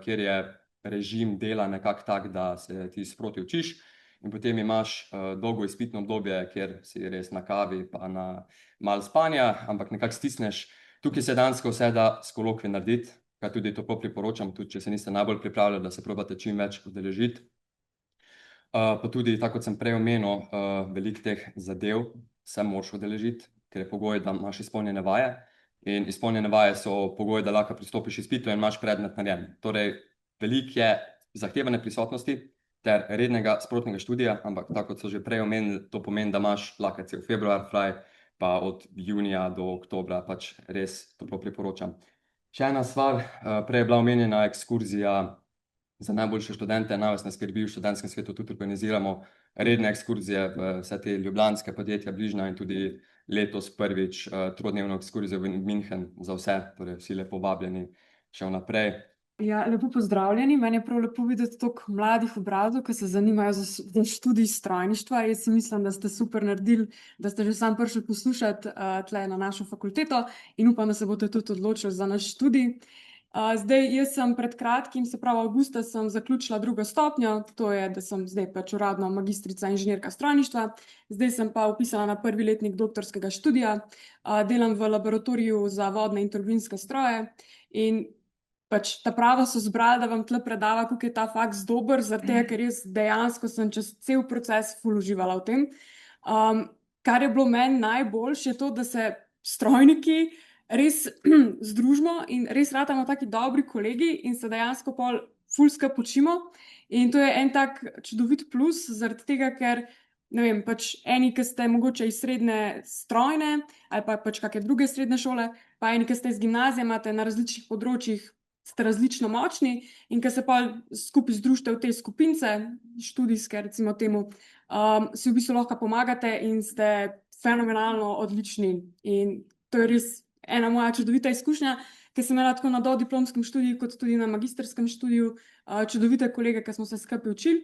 kjer je režim dela nekako tak, da se ti sproti učiš in potem imaš dolgo izpitno obdobje, kjer si res na kavi pa na malo spanja, ampak nekako stisneš. Tukaj se dejansko vse da s kolokvi narediti, kar tudi toplo priporočam, tudi če se niste najbolj pripravljali, da se probate čim več udeležiti. Pa tudi, tako kot sem prej omenil, veliko teh zadev se moraš udeležiti, ker je pogoj, da imaš izpolnjene vaje. In izpolnjene vaje so pogoj, da lahko pristopiš izpitu in imaš predmet narejen. Torej, veliko je zahtevane prisotnosti ter rednega sprotnega študija, ampak tako kot so že prej omenili, to pomeni, da imaš lahko cel februar fraj, pa od junija do oktobra pač res toplo priporočam. Še ena stvar, prej je bila omenjena ekskurzija za najboljše študente. Nas ne skrbi, v študentskem svetu tudi organiziramo redne ekskurzije v vse te ljubljanske podjetja bližnja in tudi letos prvič trodnevno ekskurzijo v München za vse, torej vsi lepo vabljeni še vnaprej. Ja, lepo pozdravljeni. Meni je prav lepo videti toliko mladih obrazov, ki se zanimajo za študij strojništva. Jaz si mislim, da ste super naredili, da ste že sam prišli poslušati tle na našo fakulteto in upam, da se boste tudi odločili za naš študij. Zdaj, jaz sem pred kratkim, se pravi avgusta, sem zaključila 2. stopnjo, to je, da sem zdaj pač uradno magistrica inženirka strojništva. Zdaj sem pa vpisala na 1. letnik doktorskega študija, delam v laboratoriju za vodne in turbinske stroje in pač ta prava so zbrali, da vam tle predava, kako je ta faks dober, zaradi tega, ker jaz dejansko sem čez cel proces ful uživala v tem. Kar je bilo meni najboljše, je to, da se strojniki res združimo in res ratamo taki dobri kolegi in se dejansko pol ful skupaj učimo. In to je en tak čudovit plus, zaradi tega, ker ne vem, pač eni, ki ste mogoče iz srednje strojne ali pa pač kakšne druge srednje šole, pa eni, ki ste iz gimnazije, imate na različnih področjih, ste različno močni in ko se pa skupaj združite v te skupince, študijske recimo temu, si v bistvu lahko pomagate in ste fenomenalno odlični. In to je res ena moja čudovita izkušnja, ker sem imela tako na dodiplomskem študiju kot tudi na magistrskem študiju čudovite kolege, ki smo se skupaj učili.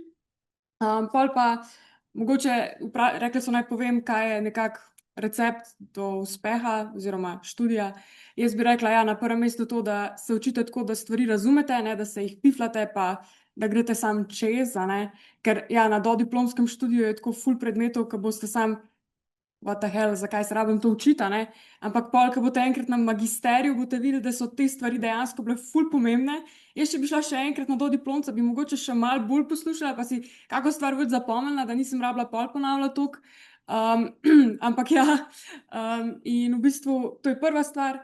Pol pa mogoče rekli so, naj povem, kaj je nekako recept do uspeha oziroma študija. Jaz bi rekla, ja, na prvem mestu to, da se učite tako, da stvari razumete, ne da se jih piflate, pa da greste sam čez, ker ja, na dodiplomskem študiju je tako ful predmetov, ko boste sam what the hell, zakaj se rabim to učiti, ampak pol, ko boste enkrat na magisteriju, boste videli, da so te stvari dejansko bile ful pomembne. Jaz, če bi šla še enkrat na dodiplomca, bi mogoče še malo bolj poslušala, pa si kako stvar več zapomnila, da nisem rabila pol ponavljati toliko. Ampak ja, in v bistvu to je prva stvar.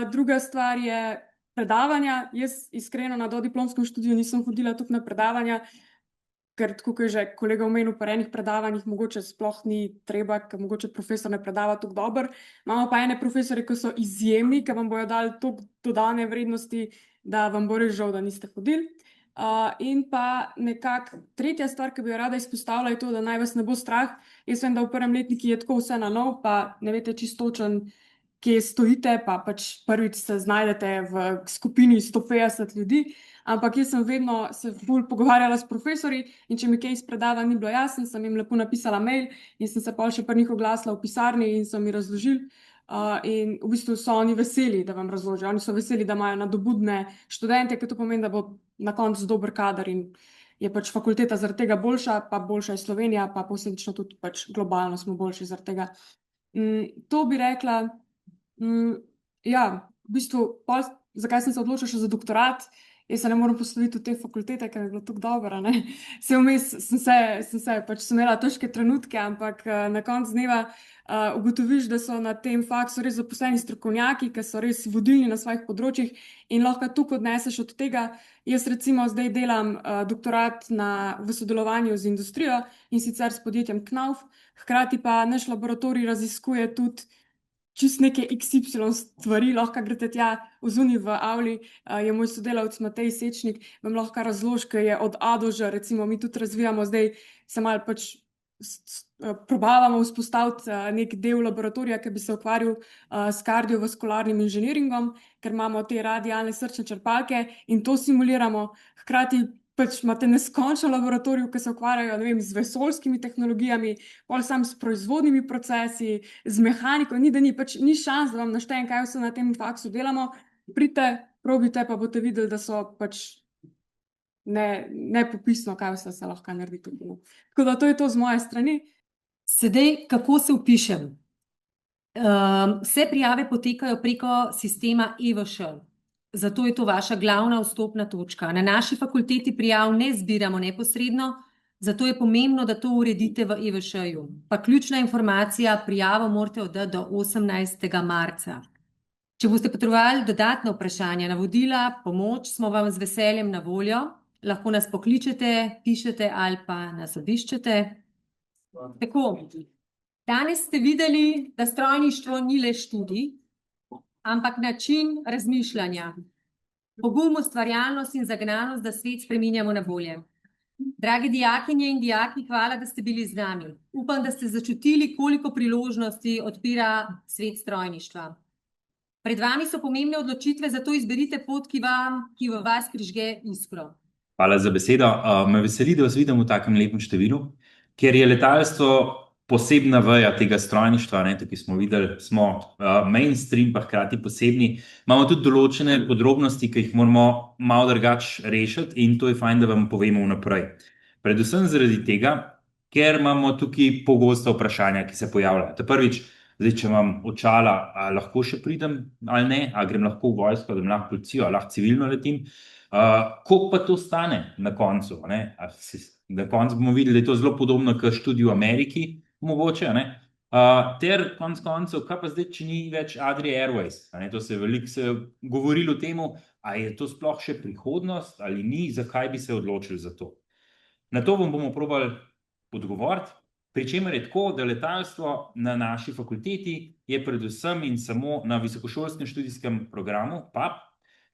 Druga stvar je predavanja. Jaz iskreno na dodiplomskem študiju nisem hodila tukaj na predavanja, ker tako kot je že kolega omenil, pri enih predavanjih mogoče sploh ni treba, ker mogoče profesor ne predava tako dobro. Imamo pa ene profesorje, ki so izjemni, ki vam bojo dali toliko dodane vrednosti, da vam bo res žal, da niste hodili. In pa nekako tretja stvar, ki bi jo rada izpostavila, je to, da naj vas ne bo strah. Jaz vem, da v prvem letniku je tako vse na nov, pa ne veste čisto točno, kje stojite, pa pač prvič se znajdete v skupini 150 ljudi, ampak jaz sem vedno se ful pogovarjala s profesorji in če mi kaj iz predava ni bilo jasno, sem jim lepo napisala mail in sem se pol še pri njih oglasila v pisarni in so mi razložili. In v bistvu so oni veseli, da vam razložijo. Oni so veseli, da imajo nadobudne študente, ker to pomeni, da bo na koncu dober kader in je pač fakulteta zaradi tega boljša, pa boljša je Slovenija, pa posledično tudi pač globalno smo boljši zaradi tega. To bi rekla, ja, v bistvu, zakaj sem se odločila še za doktorat? Jaz se ne morem posloviti v te fakultete, ker je bilo tako dobro, Se vmes sem pač imela težke trenutke, ampak na koncu dneva ugotoviš, da so na tem faksu res zaposleni strokovnjaki, ki so res vodilni na svojih področjih in lahko tukaj odneseš od tega. Jaz recimo zdaj delam doktorat v sodelovanju z industrijo in sicer s podjetjem Knauf, hkrati pa naš laboratorij raziskuje tudi čist neke XY stvari, lahko greste tja vzuni v avli, je moj sodelavec Matej Sečnik, vam lahko razloži, ker je od A do Ž, recimo mi tudi razvijamo zdaj, se malo pač probavamo vzpostaviti nek del laboratorija, ki bi se ukvarjal s kardiovaskularnim inženiringom, ker imamo te radialne srčne črpalke in to simuliramo, hkrati pač imate neskončno laboratorij, ki se ukvarjajo, ne vem, z vesoljskimi tehnologijami, pol sam s proizvodnimi procesi, z mehaniko, ni da ni, pač ni šans, da vam naštejem, kaj vse na tem faksu delamo. Pridite, probite, pa boste videli, da so pač nepopisno, kaj vse se lahko naredi tudi. Tako da to je to z moje strani. Sedaj, kako se vpišem? Vse prijave potekajo preko sistema EVŠ. Zato je to vaša glavna vstopna točka. Na naši fakulteti prijav ne zbiramo neposredno, zato je pomembno, da to uredite v EVŠ-ju. Pa ključna informacija, prijavo morate oddati do 18. marca. Če boste potrebovali dodatna vprašanja, navodila, pomoč, smo vam z veseljem na voljo. Lahko nas pokličete, pišete ali pa nas obiščete. Tako, danes ste videli, da strojništvo ni le študij, ampak način razmišljanja. pogum, ustvarjalnost in zagnanost, da svet spreminjamo na bolje. Drage dijakinje in dijaki, hvala, da ste bili z nami. Upam, da ste začutili, koliko priložnosti odpira svet strojništva. Pred vami so pomembne odločitve, zato izberite pot, ki v vas prižge iskro. Hvala za besedo. Me veseli, da vas vidim v takem lepem številu, ker je letalstvo posebna veja tega strojništva, ne, tukaj smo videli, smo mainstream, pa hkrati posebni. Imamo tudi določene podrobnosti, ki jih moramo malo drugače rešiti in to je fajn, da vam povemo vnaprej. Predvsem zaradi tega, ker imamo tukaj pogosta vprašanja, ki se pojavljajo. To prvič, zdaj, če imam očala, a lahko še pridem ali ne, a grem lahko v vojsko, da grem lahko v policijo, a lahko civilno letim. Koliko pa to stane na koncu? Ne? Na koncu bomo videli, da je to zelo podobno kot študij v Ameriki, mogoče. Ne? Ter konec koncev, kaj pa zdaj, če ni več Adria Airways? To se je veliko govorilo o tem, a je to sploh še prihodnost ali ni, zakaj bi se odločili za to. Na to vam bomo probali odgovoriti, pri čemer je tako, da letalstvo na naši fakulteti je predvsem in samo na visokošolskem študijskem programu PAP,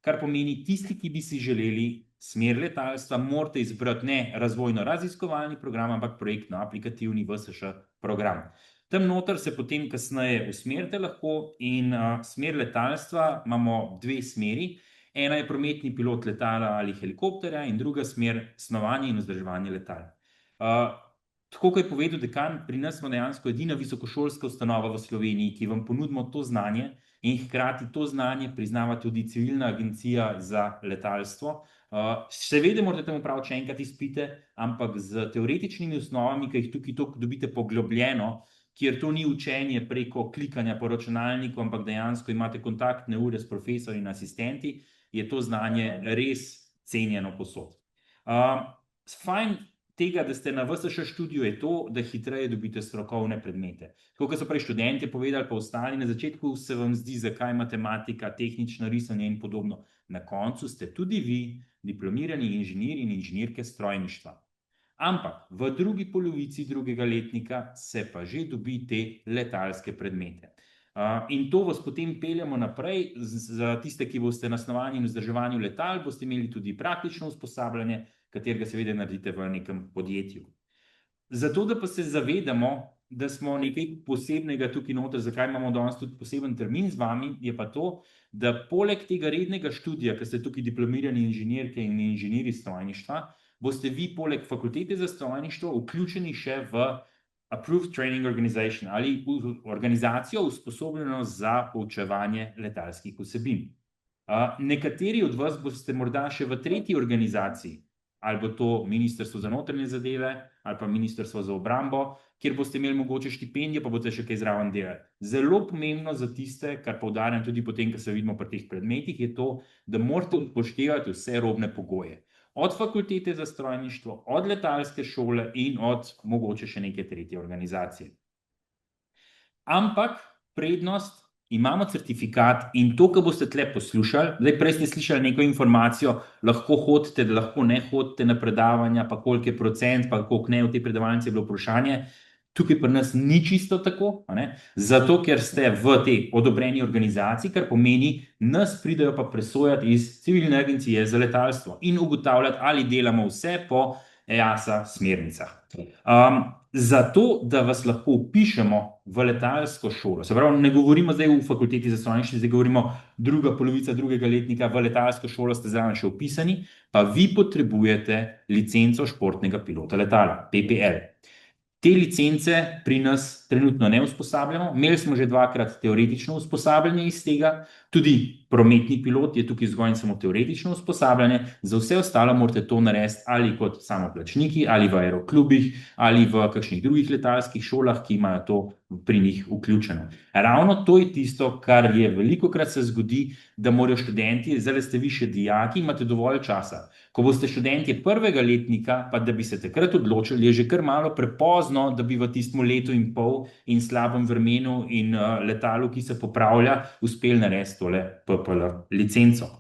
kar pomeni tisti, ki bi si želeli smer letalstva, morate izbrati ne razvojno-raziskovalni program, ampak projektno-aplikativni VSŠ program. Tam noter se potem kasneje usmerite lahko in smer letalstva imamo dve smeri. Ena je prometni pilot letala ali helikopterja in druga smer snovanje in vzdrževanje letal. Tako kot je povedal dekan, pri nas smo dejansko edina visokošolska ustanova v Sloveniji, ki vam ponudimo to znanje in hkrati to znanje priznava tudi Civilna agencija za letalstvo. Seveda morate tam opraviti še enkrat izpite, ampak z teoretičnimi osnovami, ki jih tukaj dobite poglobljeno, kjer to ni učenje preko klikanja po računalniku, ampak dejansko imate kontaktne ure s profesorji in asistenti, je to znanje res cenjeno povsod. Fajn tega, da ste na VSŠ študiju, je to, da hitreje dobite strokovne predmete. Tako kot so prej študenti povedali, pa ostali, na začetku se vam zdi, zakaj matematika, tehnično risanje in podobno. Na koncu ste tudi vi diplomirani inženir in inženirke strojništva. Ampak v drugi polovici drugega letnika se pa že dobi te letalske predmete. In to vas potem peljemo naprej. Za tiste, ki boste na snovanju in vzdrževanju letal, boste imeli tudi praktično usposabljanje, katerega seveda naredite v nekem podjetju. Zato, da pa se zavedamo, da smo nekaj posebnega tukaj noter, zakaj imamo danes tudi poseben termin z vami, je pa to, da poleg tega rednega študija, ki ste tukaj diplomirani inženirke in inženirji strojništva, boste vi poleg fakultete za strojništvo vključeni še v Approved Training Organization ali organizacijo usposobljeno za poučevanje letalskih vsebin. Nekateri od vas boste morda še v tretji organizaciji, ali bo to Ministrstvo za notranje zadeve, ali pa Ministrstvo za obrambo, kjer boste imeli mogoče štipendijo, pa boste še kaj zraven delali. Zelo pomembno za tiste, kar poudarjam tudi potem, ko se vidimo pri teh predmetih, je to, da morate upoštevati vse robne pogoje. Od fakultete za strojništvo, od letalske šole in od mogoče še neke tretje organizacije. Ampak prednost, imamo certifikat in to, kar boste tle poslušali, zdaj prej ste slišali neko informacijo, lahko hodite, da lahko ne hodite na predavanja, pa koliko je procent, pa koliko ne v tej predavalnici je bilo vprašanje. Tukaj pri nas ni čisto tako, zato ker ste v tej odobreni organizaciji, kar pomeni, nas pridejo pa presojati iz Civilne agencije za letalstvo in ugotavljati, ali delamo vse po EASA smernicah. Zato, da vas lahko vpišemo v letalsko šolo, se pravi, ne govorimo zdaj v fakulteti za strojništvo, zdaj govorimo druga polovica drugega letnika, v letalsko šolo ste zraven še vpisani, pa vi potrebujete licenco športnega pilota letala, PPL. Te licence pri nas trenutno ne usposabljamo, imeli smo že dvakrat teoretično usposabljanje iz tega, tudi prometni pilot je tukaj zgolj in samo teoretično usposabljanje, za vse ostalo morate to narediti ali kot samoplačniki, ali v aeroklubih, ali v kakšnih drugih letalskih šolah, ki imajo to pri njih vključeno. Ravno to je tisto, kar je velikokrat se zgodi, da morajo študenti, zdaj ste vi še dijaki, imate dovolj časa. Ko boste študentje prvega letnika, pa da bi se takrat odločili, je že kar malo prepozno, da bi v tistem letu in pol in slabem vremenu in letalu, ki se popravlja, uspeli narediti tole PPL licenco.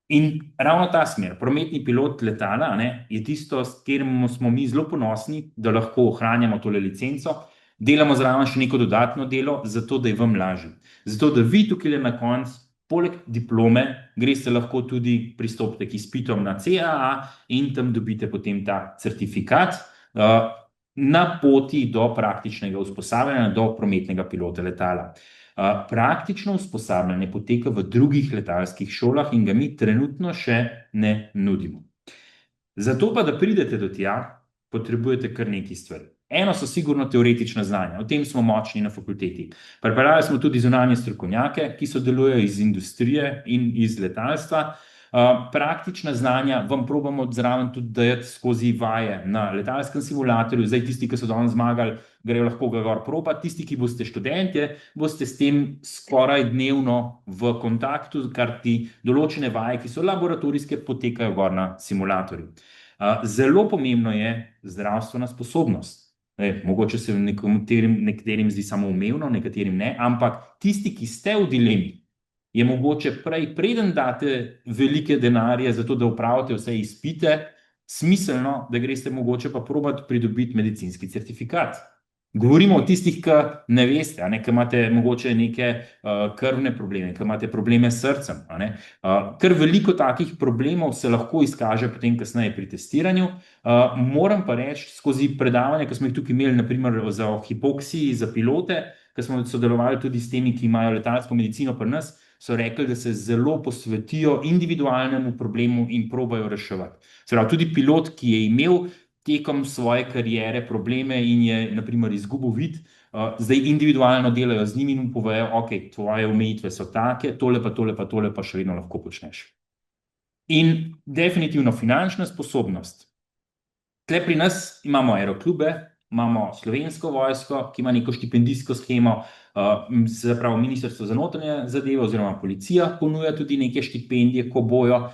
In ravno ta smer, prometni pilot letala, je tisto, s katerim smo mi zelo ponosni, da lahko ohranjamo tole licenco. Delamo zraven še neko dodatno delo, zato da je vam lažje. Zato da vi tukaj na koncu poleg diplome greste lahko tudi pristopite k izpitom na CAA in tam dobite potem ta certifikat na poti do praktičnega usposabljanja, do prometnega pilota letala. Praktično usposabljanje poteka v drugih letalskih šolah in ga mi trenutno še ne nudimo. Zato pa, da pridete do tja, potrebujete kar nekaj stvari. Eno so sigurno teoretična znanja, o tem smo močni na fakulteti. Pripeljali smo tudi zunanje strokovnjake, ki sodelujejo iz industrije in iz letalstva. Praktična znanja vam probamo zraven tudi dajati skozi vaje na letalskem simulatorju. Zdaj tisti, ki so danes zmagali, grejo lahko ga gor probati. Tisti, ki boste študentje, boste s tem skoraj dnevno v kontaktu, kar ti določene vaje, ki so laboratorijske, potekajo gor na simulatorju. Zelo pomembno je zdravstvena sposobnost. Mogoče se nekaterim zdi samoumevno, nekaterim ne, ampak tisti, ki ste v dilemi, je mogoče preden date velike denarje za to, da opravite vse izpite, smiselno, da greste mogoče pa probati pridobiti medicinski certifikat. Govorimo o tistih, ki ne veste, ki imate mogoče neke krvne probleme, ki imate probleme s srcem. Ker veliko takih problemov se lahko izkaže potem kasneje pri testiranju. Moram pa reči, skozi predavanja, ki smo jih tukaj imeli, naprimer za hipoksiji, za pilote, ki smo sodelovali tudi s temi, ki imajo letalsko medicino pri nas, so rekli, da se zelo posvetijo individualnemu problemu in probajo reševati. Se pravi, tudi pilot, ki je imel tekom svoje kariere probleme in je, naprimer, izgubil vid, zdaj individualno delajo z njimi in mu povejo, ok, tvoje omejitve so take, tole pa še vedno lahko počneš. In definitivno finančna sposobnost. Tle pri nas imamo aeroklube, imamo Slovensko vojsko, ki ima neko štipendijsko shemo, se pravi Ministrstvo za notranje zadeve oziroma policija ponuja tudi neke štipendije, ko bojo.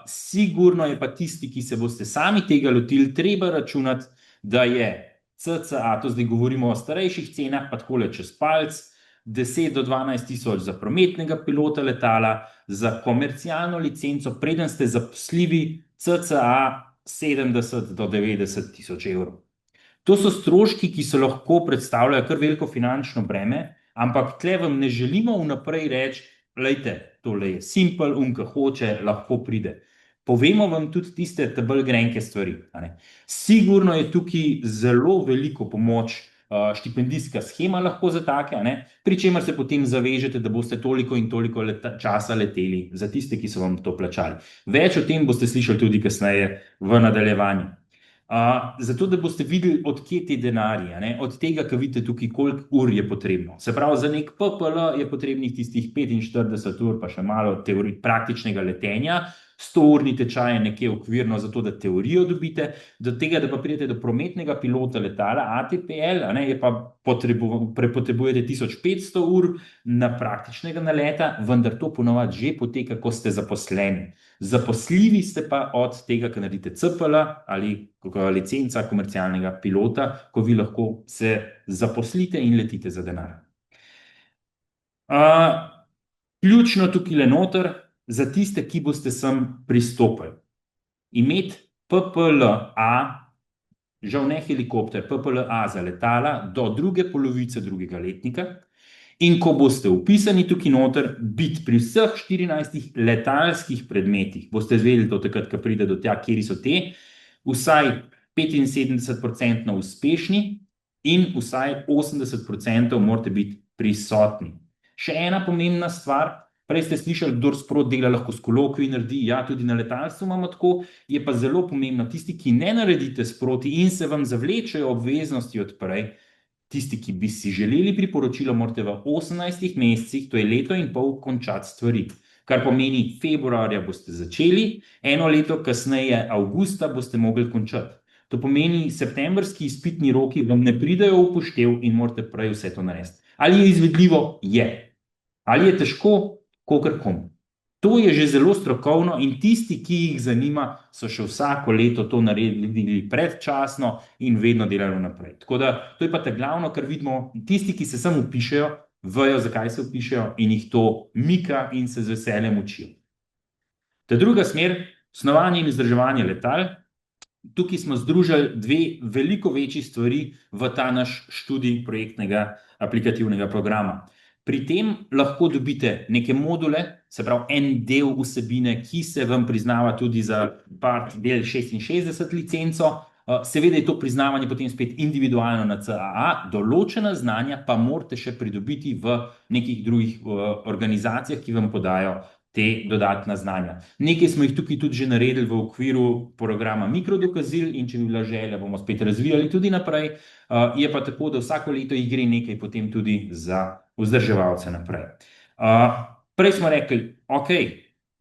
Sigurno je pa tisti, ki se boste sami tega lotili, treba računati, da je CCA, to zdaj govorimo o starejših cenah, pa takole čez palc, 10 do 12 tisoč za prometnega pilota letala, za komercialno licenco, preden ste zaposljivi, CCA 70 do 90 tisoč evrov. To so stroški, ki se lahko predstavljajo kar veliko finančno breme, ampak tle vam ne želimo vnaprej reči, glejte, tole je simpel, ki hoče, lahko pride. Povemo vam tudi tiste bolj grenke stvari. Sigurno je tukaj zelo veliko pomoč, štipendijska shema lahko za take, pri čemer se potem zavežete, da boste toliko in toliko časa leteli za tiste, ki so vam to plačali. Več o tem boste slišali tudi kasneje v nadaljevanju. Zato, da boste videli, od kje te denarje, od tega, ki vidite tukaj, koliko ur je potrebno. Se pravi, za nek PPL je potrebnih tistih 45 ur, pa še malo praktičnega letenja, 100-urni tečaj je nekje okvirno za to, da teorijo dobite, do tega, da pa pridete do prometnega pilota letala, ATPL, je pa potrebujete 1500 ur na praktičnega naleta, vendar to ponovadi že poteka, ko ste zaposleni. Zaposljivi ste pa od tega, ko naredite CPL ali licenca komercialnega pilota, ko vi lahko se zaposlite in letite za denar. Ključno tukaj noter, za tiste, ki boste sem pristopili. Imeti PPL-A, žal ne helikopter, PPL-A za letala do druge polovice drugega letnika, in ko boste vpisani tukaj noter, biti pri vseh 14 letalskih predmetih, boste zvedeli to takrat, ko pride do tja, kjeri so te, vsaj 75% uspešni in vsaj 80% morate biti prisotni. Še ena pomembna stvar, prej ste slišali, kdor sprot dela lahko s kolokviji naredi, ja, tudi na letalstvu imamo tako, je pa zelo pomembno, tisti, ki ne naredite sproti in se vam zavlečejo obveznosti od prej, tisti, ki bi si želeli priporočilo, morate v 18 mesecih, to je leto in pol, končati stvari. Kar pomeni, februarja boste začeli, eno leto kasneje, avgusta, boste mogli končati. To pomeni, septembrski izpitni roki vam ne pridejo v upoštev in morate prej vse to narediti. Ali je izvedljivo? Je. Ali je težko? Kakor komu. To je že zelo strokovno in tisti, ki jih zanima, so še vsako leto to naredili predčasno in vedno delali naprej. Tako da, to je pa ta glavno, kar vidimo, tisti, ki se sem vpišejo, vejo, zakaj se vpišejo in jih to mika in se z veseljem učijo. Ta druga smer, snovanje in vzdrževanje letal, tukaj smo združili dve veliko večji stvari v ta naš študij projektnega aplikativnega programa. Pri tem lahko dobite neke module, se pravi en del vsebine, ki se vam priznava tudi za part del 66 licenco. Seveda je to priznavanje potem spet individualno na CAA, določena znanja pa morate še pridobiti v nekih drugih organizacijah, ki vam podajo te dodatna znanja. Nekaj smo jih tukaj tudi že naredili v okviru programa mikrodokazil in če bi bila želja, bomo spet razvijali tudi naprej. Je pa tako, da vsako leto jih gre nekaj potem tudi za vzdrževalce naprej. Prej smo rekli, ok,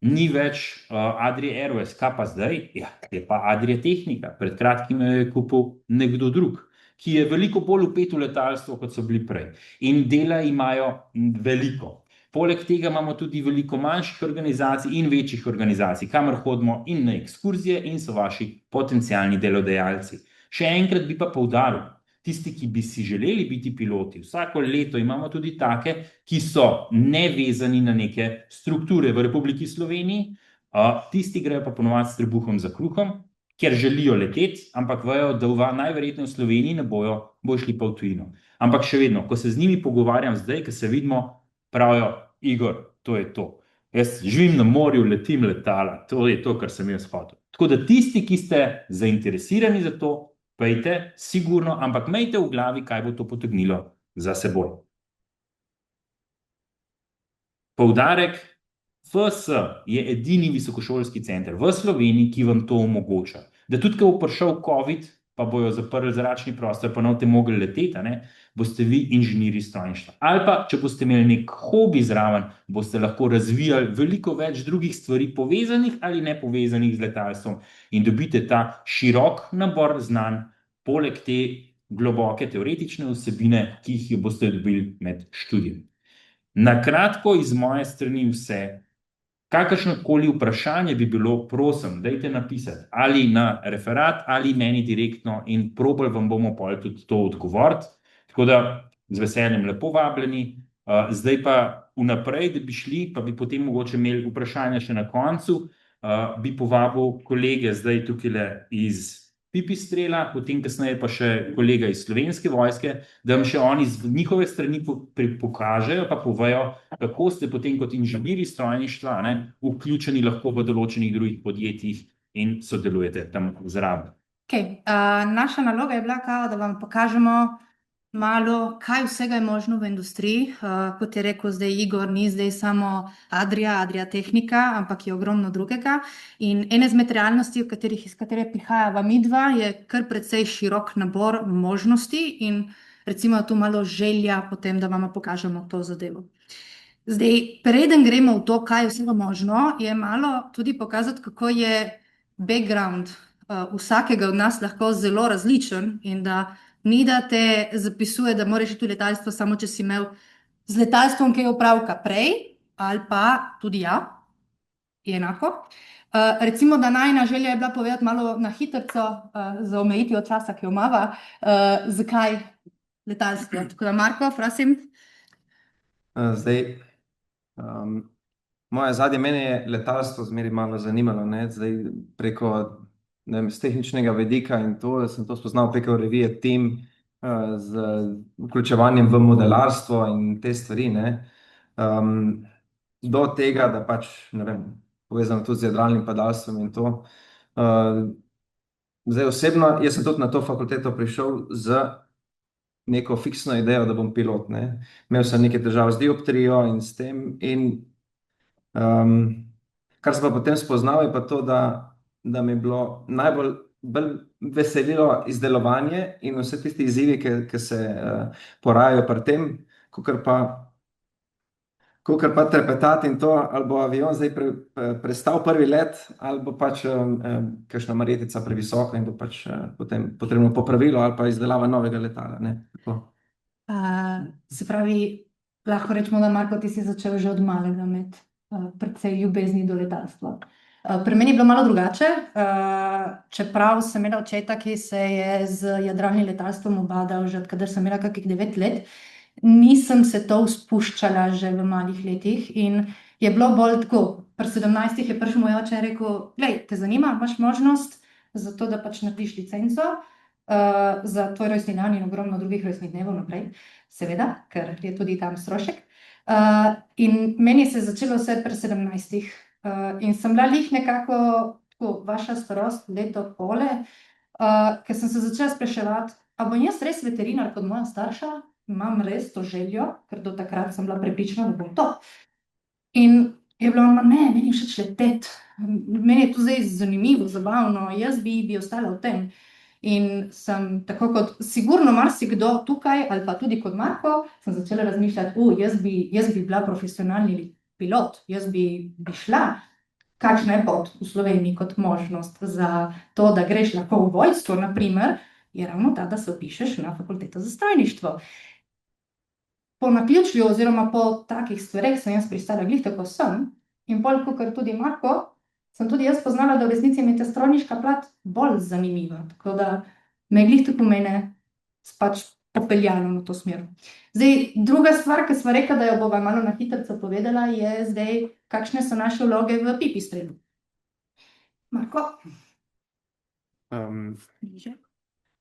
ni več Adria Airways, kaj pa zdaj? Ja, je pa Adria Tehnika. Pred kratkim je kupil nekdo drug, ki je veliko bolj vpet v letalstvo, kot so bili prej. In dela imajo veliko. Poleg tega imamo tudi veliko manjših organizacij in večjih organizacij, kamor hodimo in na ekskurzije in so vaši potencialni delodajalci. Še enkrat bi pa poudaril, tisti, ki bi si želeli biti piloti, vsako leto imamo tudi take, ki so nevezani na neke strukture v Republiki Sloveniji, tisti grejo pa ponovadi s trebuhom za kruhom, ker želijo leteti, ampak vejo, da najverjetneje v Sloveniji ne bojo šli pa v tujino. Ampak še vedno, ko se z njimi pogovarjam zdaj, ko se vidimo, pravijo, Igor, to je to. Jaz živim na morju, letim letala, to je to, kar sem jaz hotel. Tako da tisti, ki ste zainteresirani za to, pejte, sigurno, ampak imejte v glavi, kaj bo to potegnilo za seboj. Poudarek, FS je edini visokošolski center v Sloveniji, ki vam to omogoča. Da tudi, ko bo prišel COVID, pa bojo zaprli zračni prostor, pa ne boste mogli leteti, boste vi inženirji strojništva. Ali pa, če boste imeli nek hobi zraven, boste lahko razvijali veliko več drugih stvari povezanih ali nepovezanih z letalstvom in dobite ta širok nabor znanj, poleg te globoke teoretične vsebine, ki jih boste dobili med študijem. Na kratko iz moje strani vse. Kakršnokoli vprašanje bi bilo, prosim, dajte napisati ali na referat ali meni direktno in probali vam bomo pol tudi to odgovoriti. Tako da z veseljem lepo vabljeni. Zdaj pa vnaprej, da bi šli, pa bi potem mogoče imeli vprašanja še na koncu, bi povabil kolege zdaj tukaj iz Pipistrela, potem kasneje pa še kolega iz Slovenske vojske, da vam še oni z njihove strani pokažejo pa povejo, kako ste potem kot inženirji strojništva vključeni lahko v določenih drugih podjetjih in sodelujete tam zraven. Naša naloga je bila, da vam pokažemo malo, kaj vsega je možno v industriji. Kot je rekel zdaj Igor, ni zdaj samo Adria Tehnika, ampak je ogromno drugega. In ena izmed realnosti, iz katere prihajava midva, je kar precej širok nabor možnosti in recimo tu malo želja potem, da vam pokažemo to zadevo. Zdaj, preden gremo v to, kaj je vsega možno, je malo tudi pokazati, kako je background vsakega od nas lahko zelo različen in da ni da te zapisuje, da moraš iti v letalstvo samo, če si imel z letalstvom kaj opravka prej, ali pa tudi je enako. Recimo, da najina želja je bila povedati malo na hitrco, za omejitvijo časa, ki jo imava, zakaj letalstvo. Tako da, Marko, prosim. Zdaj, moje zadnje mene je letalstvo zmeraj malo zanimalo, zdaj preko z tehničnega vidika in to, da sem to spoznal preko revije Team z vključevanjem v modelarstvo in te stvari, do tega, da pač, povezano tudi z jadralnim padalstvom in to. Zdaj osebno, jaz sem tudi na to fakulteto prišel z neko fiksno idejo, da bom pilot, Imel sem neke težave z dioptrijo in s tem in kar sem pa potem spoznal je pa to, da mi je bilo najbolj veselilo izdelovanje in vse tiste izzivi, ki se porajajo pri tem, kakor pa trepetati in to, ali bo avion zdaj prestal prvi let, ali bo pač kakšna marjetica previsoko in bo pač potem potrebno popravilo ali pa izdelava novega letala. Se pravi, lahko rečemo, da Marko, ti si začel že od malega imeti precej ljubezni do letalstva. Pri meni je bilo malo drugače, čeprav sem imela očeta, ki se je z jadralnim letalstvom ubadal že odkadar sem imela kakih 9 let, nisem se to spuščala že v malih letih in je bilo bolj tako. Pri 17 je prišel moj oče in rekel, glej, te zanima, imaš možnost za to, da pač narediš licenco za tvoj rojstni dan in ogromno drugih rojstnih dnevov naprej, seveda, ker je tudi tam strošek. In meni se je začelo vse pri 17. In sem bila lih nekako tako, vaša starost, leto pole, ker sem se začela spraševati, a bom jaz res veterinar kot moja starša? Imam res to željo, ker do takrat sem bila prepričana, da bom to. In je bilo, ne, meni je všeč leteti, meni je to zdaj zanimivo, zabavno, jaz bi ostala v tem. In sem tako kot sigurno marsikdo tukaj, ali pa tudi kot Marko, sem začela razmišljati, jaz bi bila profesionalni pilot, jaz bi šla. Kakšna je pot v Sloveniji kot možnost za to, da greš lahko v vojsko, na primer, je ravno ta, da se vpišeš na fakulteto za strojništvo. Po naključju oziroma po takih stvareh sem jaz pristala glih tako sem in bolj kakor tudi Marko, sem tudi jaz poznala, da v resnici mi je ta strojniška plat bolj zanimiva, tako da me je glih tako mene pač popeljalo na to smer. Zdaj, druga stvar, ki sva rekla, da jo bova malo na hitrico povedala, je zdaj, kakšne so naše vloge v Pipistrelu. Marko?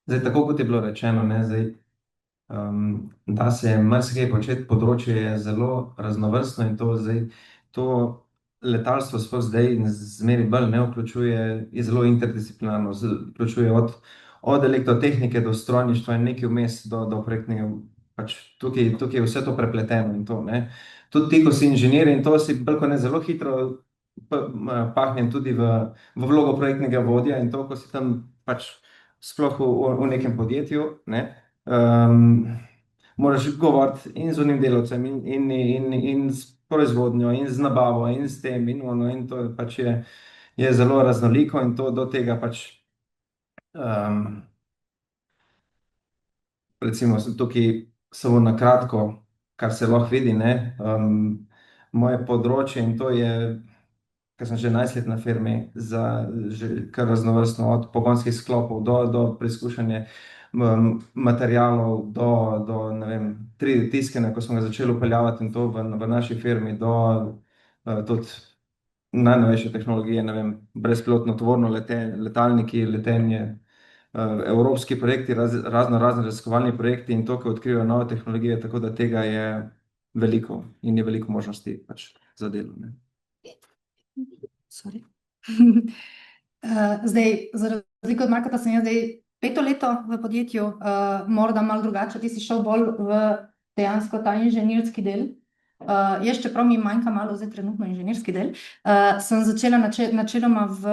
Zdaj, tako kot je bilo rečeno, ne, zdaj, da se marsikaj početi, področje je zelo raznovrstno in to letalstvo sploh zdaj zmeraj bolj ne vključuje, je zelo interdisciplinarno, vključuje od elektrotehnike do strojništva in nekaj vmes do projektnega, pač tukaj je vse to prepleteno in to, ne. Tudi ti, ko si inženir in to si bolj kot ne zelo hitro pahnjen tudi v vlogo projektnega vodja in to, ko si tam pač sploh v nekem podjetju, ne, moraš govoriti in z unim delavcem in s proizvodnjo in z nabavo in s tem in ono in to pač je zelo raznoliko in to do tega pač recimo tukaj samo na kratko, kar se lahko vidi, ne, moje področje in to je, ker sem že 11 let na firmi, že kar raznovrstno, od pogonskih sklopov do preizkušanja materialov, do ne vem, 3D tiskanja, ko smo ga začeli vpeljavati in to v naši firmi, do tudi najnovejše tehnologije, ne vem, brezpilotno tovorno letalniki, letenje, evropski projekti, razni raziskovalni projekti in to, ko odkrivajo nove tehnologije, tako da tega je veliko in je veliko možnosti pač za delo, ne. Sorry. Zdaj, za razliko od Marka, pa sem jaz zdaj 5. leto v podjetju, morda malo drugače, ti si šel bolj v dejansko ta inženirski del. Jaz, čeprav mi manjka malo zdaj trenutno inženirski del, sem začela načeloma v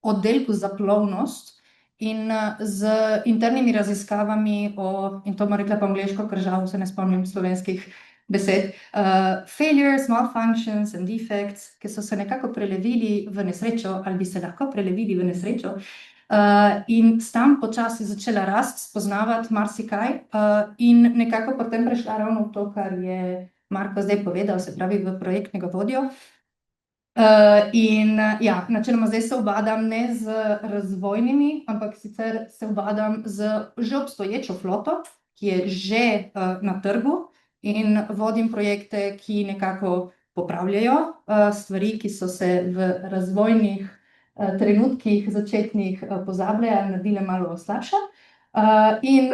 oddelku za plovnost in z internimi raziskavami in to bom rekla po angleško, ker žal se ne spomnim slovenskih besed, failures, malfunctions and defects, ki so se nekako prelevili v nesrečo ali bi se lahko prelevili v nesrečo. In tam počasi začela rast, spoznavati marsikaj in nekako potem prešla ravno v to, kar je Marko zdaj povedal, se pravi v projektnega vodjo. In ja, načeloma zdaj se ubadam ne z razvojnimi, ampak sicer se ubadam z že obstoječo floto, ki je že na trgu in vodim projekte, ki nekako popravljajo stvari, ki so se v razvojnih trenutkih začetnih pozabile ali naredile malo slabše. In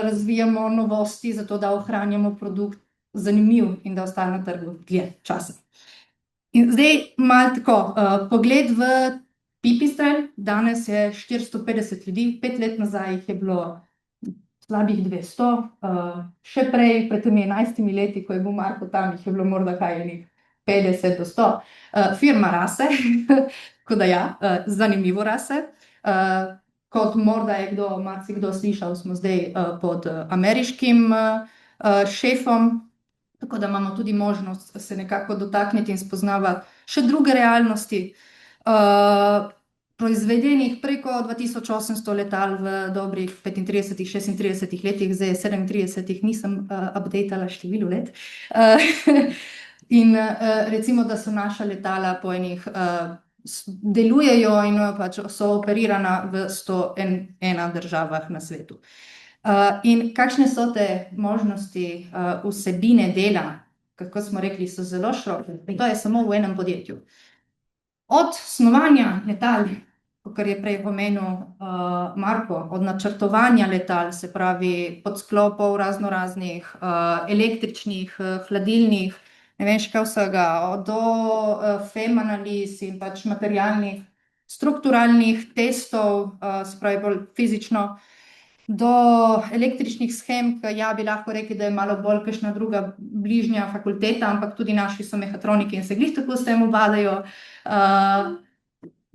razvijamo novosti, zato da ohranjamo produkt zanimiv in da ostane na trgu dlje časa. In zdaj malo tako, pogled v Pipistrel, danes je 450 ljudi, 5 let nazaj jih je bilo slabih 200, še prej, pred temi 11 leti, ko je bil Marko tam, jih je bilo morda kaj enih 50 do 100. Firma rase, tako da ja, zanimivo rase. Kot morda je marsikdo slišal, smo zdaj pod ameriškim šefom, tako da imamo tudi možnost se nekako dotakniti in spoznavati še druge realnosti. Proizvedenih preko 2800 letal v dobrih 35-36 letih, zdaj 37 nisem updatala število let. In recimo, da so naša letala po enih delujejo in pač so operirana v 101 državah na svetu. In kakšne so te možnosti vsebine dela, kako smo rekli, so zelo široke, in to je samo v enem podjetju. Od snovanja letal, kot je prej omenil Marko, od načrtovanja letal, se pravi podsklopov raznoraznih, električnih, hladilnih, ne vem še kaj vsega, do FEM analiz in pač materialnih, strukturalnih testov, se pravi bolj fizično, do električnih shem, ki ja, bi lahko rekli, da je malo bolj kakšna druga bližnja fakulteta, ampak tudi naši so mehatroniki in se glih tako s tem ubadajo,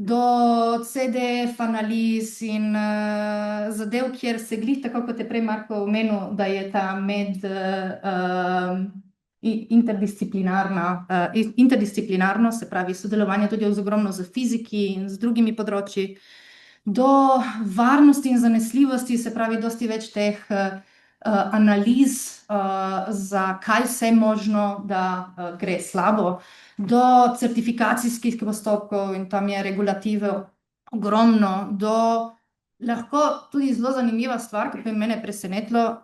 do CDF analiz in zadev, kjer se glih, tako kot je prej Marko omenil, da je ta interdisciplinarno, se pravi sodelovanje tudi z ogromno z fiziki in z drugimi področji, do varnosti in zanesljivosti, se pravi dosti več teh analiz, za kaj vse možno, da gre slabo, do certifikacijskih postopkov in tam je regulative ogromno, do lahko tudi zelo zanimiva stvar, ki je mene presenetilo,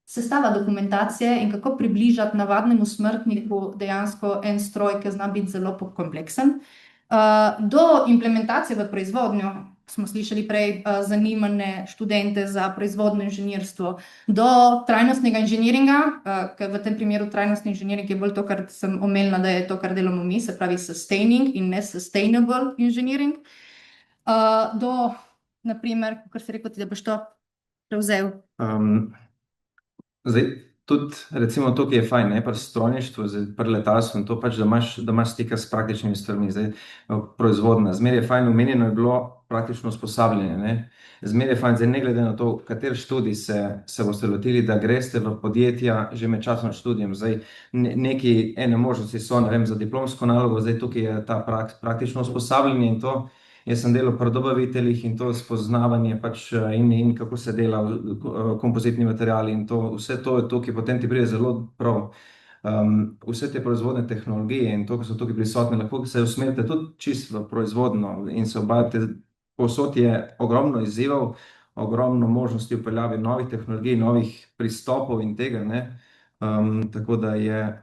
sestava dokumentacije in kako približati navadnemu smrtniku dejansko en stroj, ki zna biti zelo kompleksen. Do implementacije v proizvodnjo, smo slišali prej, zanimane študente za proizvodno inženirstvo, do trajnostnega inženiringa, ker v tem primeru trajnostni inženiring je bolj to, kar sem omenila, da je to, kar delamo mi, se pravi sustaining in ne sustainable engineering, do, na primer, kar si rekel ti, da boš to prevzel. Zdaj, tudi recimo to, ki je fajn, ne, pri strojništvu, pri letalstvu in to pač, da imaš stika s praktičnimi stvarmi, zdaj proizvodnja. Zmeraj je fajn, omenjeno je bilo praktično usposabljanje, ne. Zmeraj je fajn, zdaj ne glede na to, kateri študij se boste lotili, da greste v podjetja že med časom študijem. Zdaj, ene možnosti so, ne vem, za diplomsko nalogo, zdaj tukaj je ta praktično usposabljanje in to. Jaz sem delal pri dobaviteljih in to spoznavanje pač in kako se dela kompozitni materiali in to, vse to je to, ki potem ti pride zelo prav. Vse te proizvodne tehnologije in to, ki so tukaj prisotne, lahko se usmerite tudi čisto v proizvodno in se obavite, povsod je ogromno izzivov, ogromno možnosti vpeljavi novih tehnologij, novih pristopov in tega, ne. Tako da je,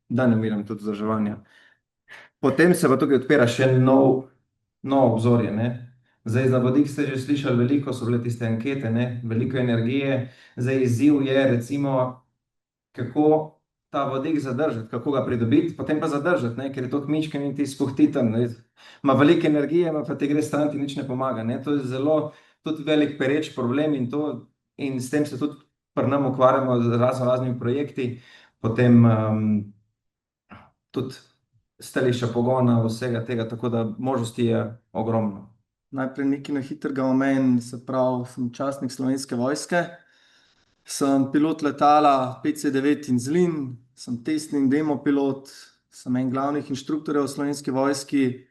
da ne omenjam tudi vzdrževanja. Potem se pa tukaj odpira še novo obzorje, ne. Zdaj, za vodik ste že slišali veliko, so bile tiste ankete, ne, veliko energije. Zdaj, izziv je recimo, kako ta vodik zadržati, kako ga pridobiti, potem pa zadržati, ne, ker je toliko mičken in ti spuhti tam, ne. Ima veliko energije, pa ti gre stran, ti nič ne pomaga, ne. To je zelo tudi velik pereč problem in to, in s tem se tudi pri nam ukvarjamo z raznimi projekti, potem tudi stališča pogona, vsega tega, tako da možnosti je ogromno. Najprej nekaj na hitrega omenim, se pravi, sem častnik Slovenske vojske, sem pilot letala PC-9 in Zlin, sem testni in demo pilot, sem en glavnih inštruktorjev v Slovenski vojski,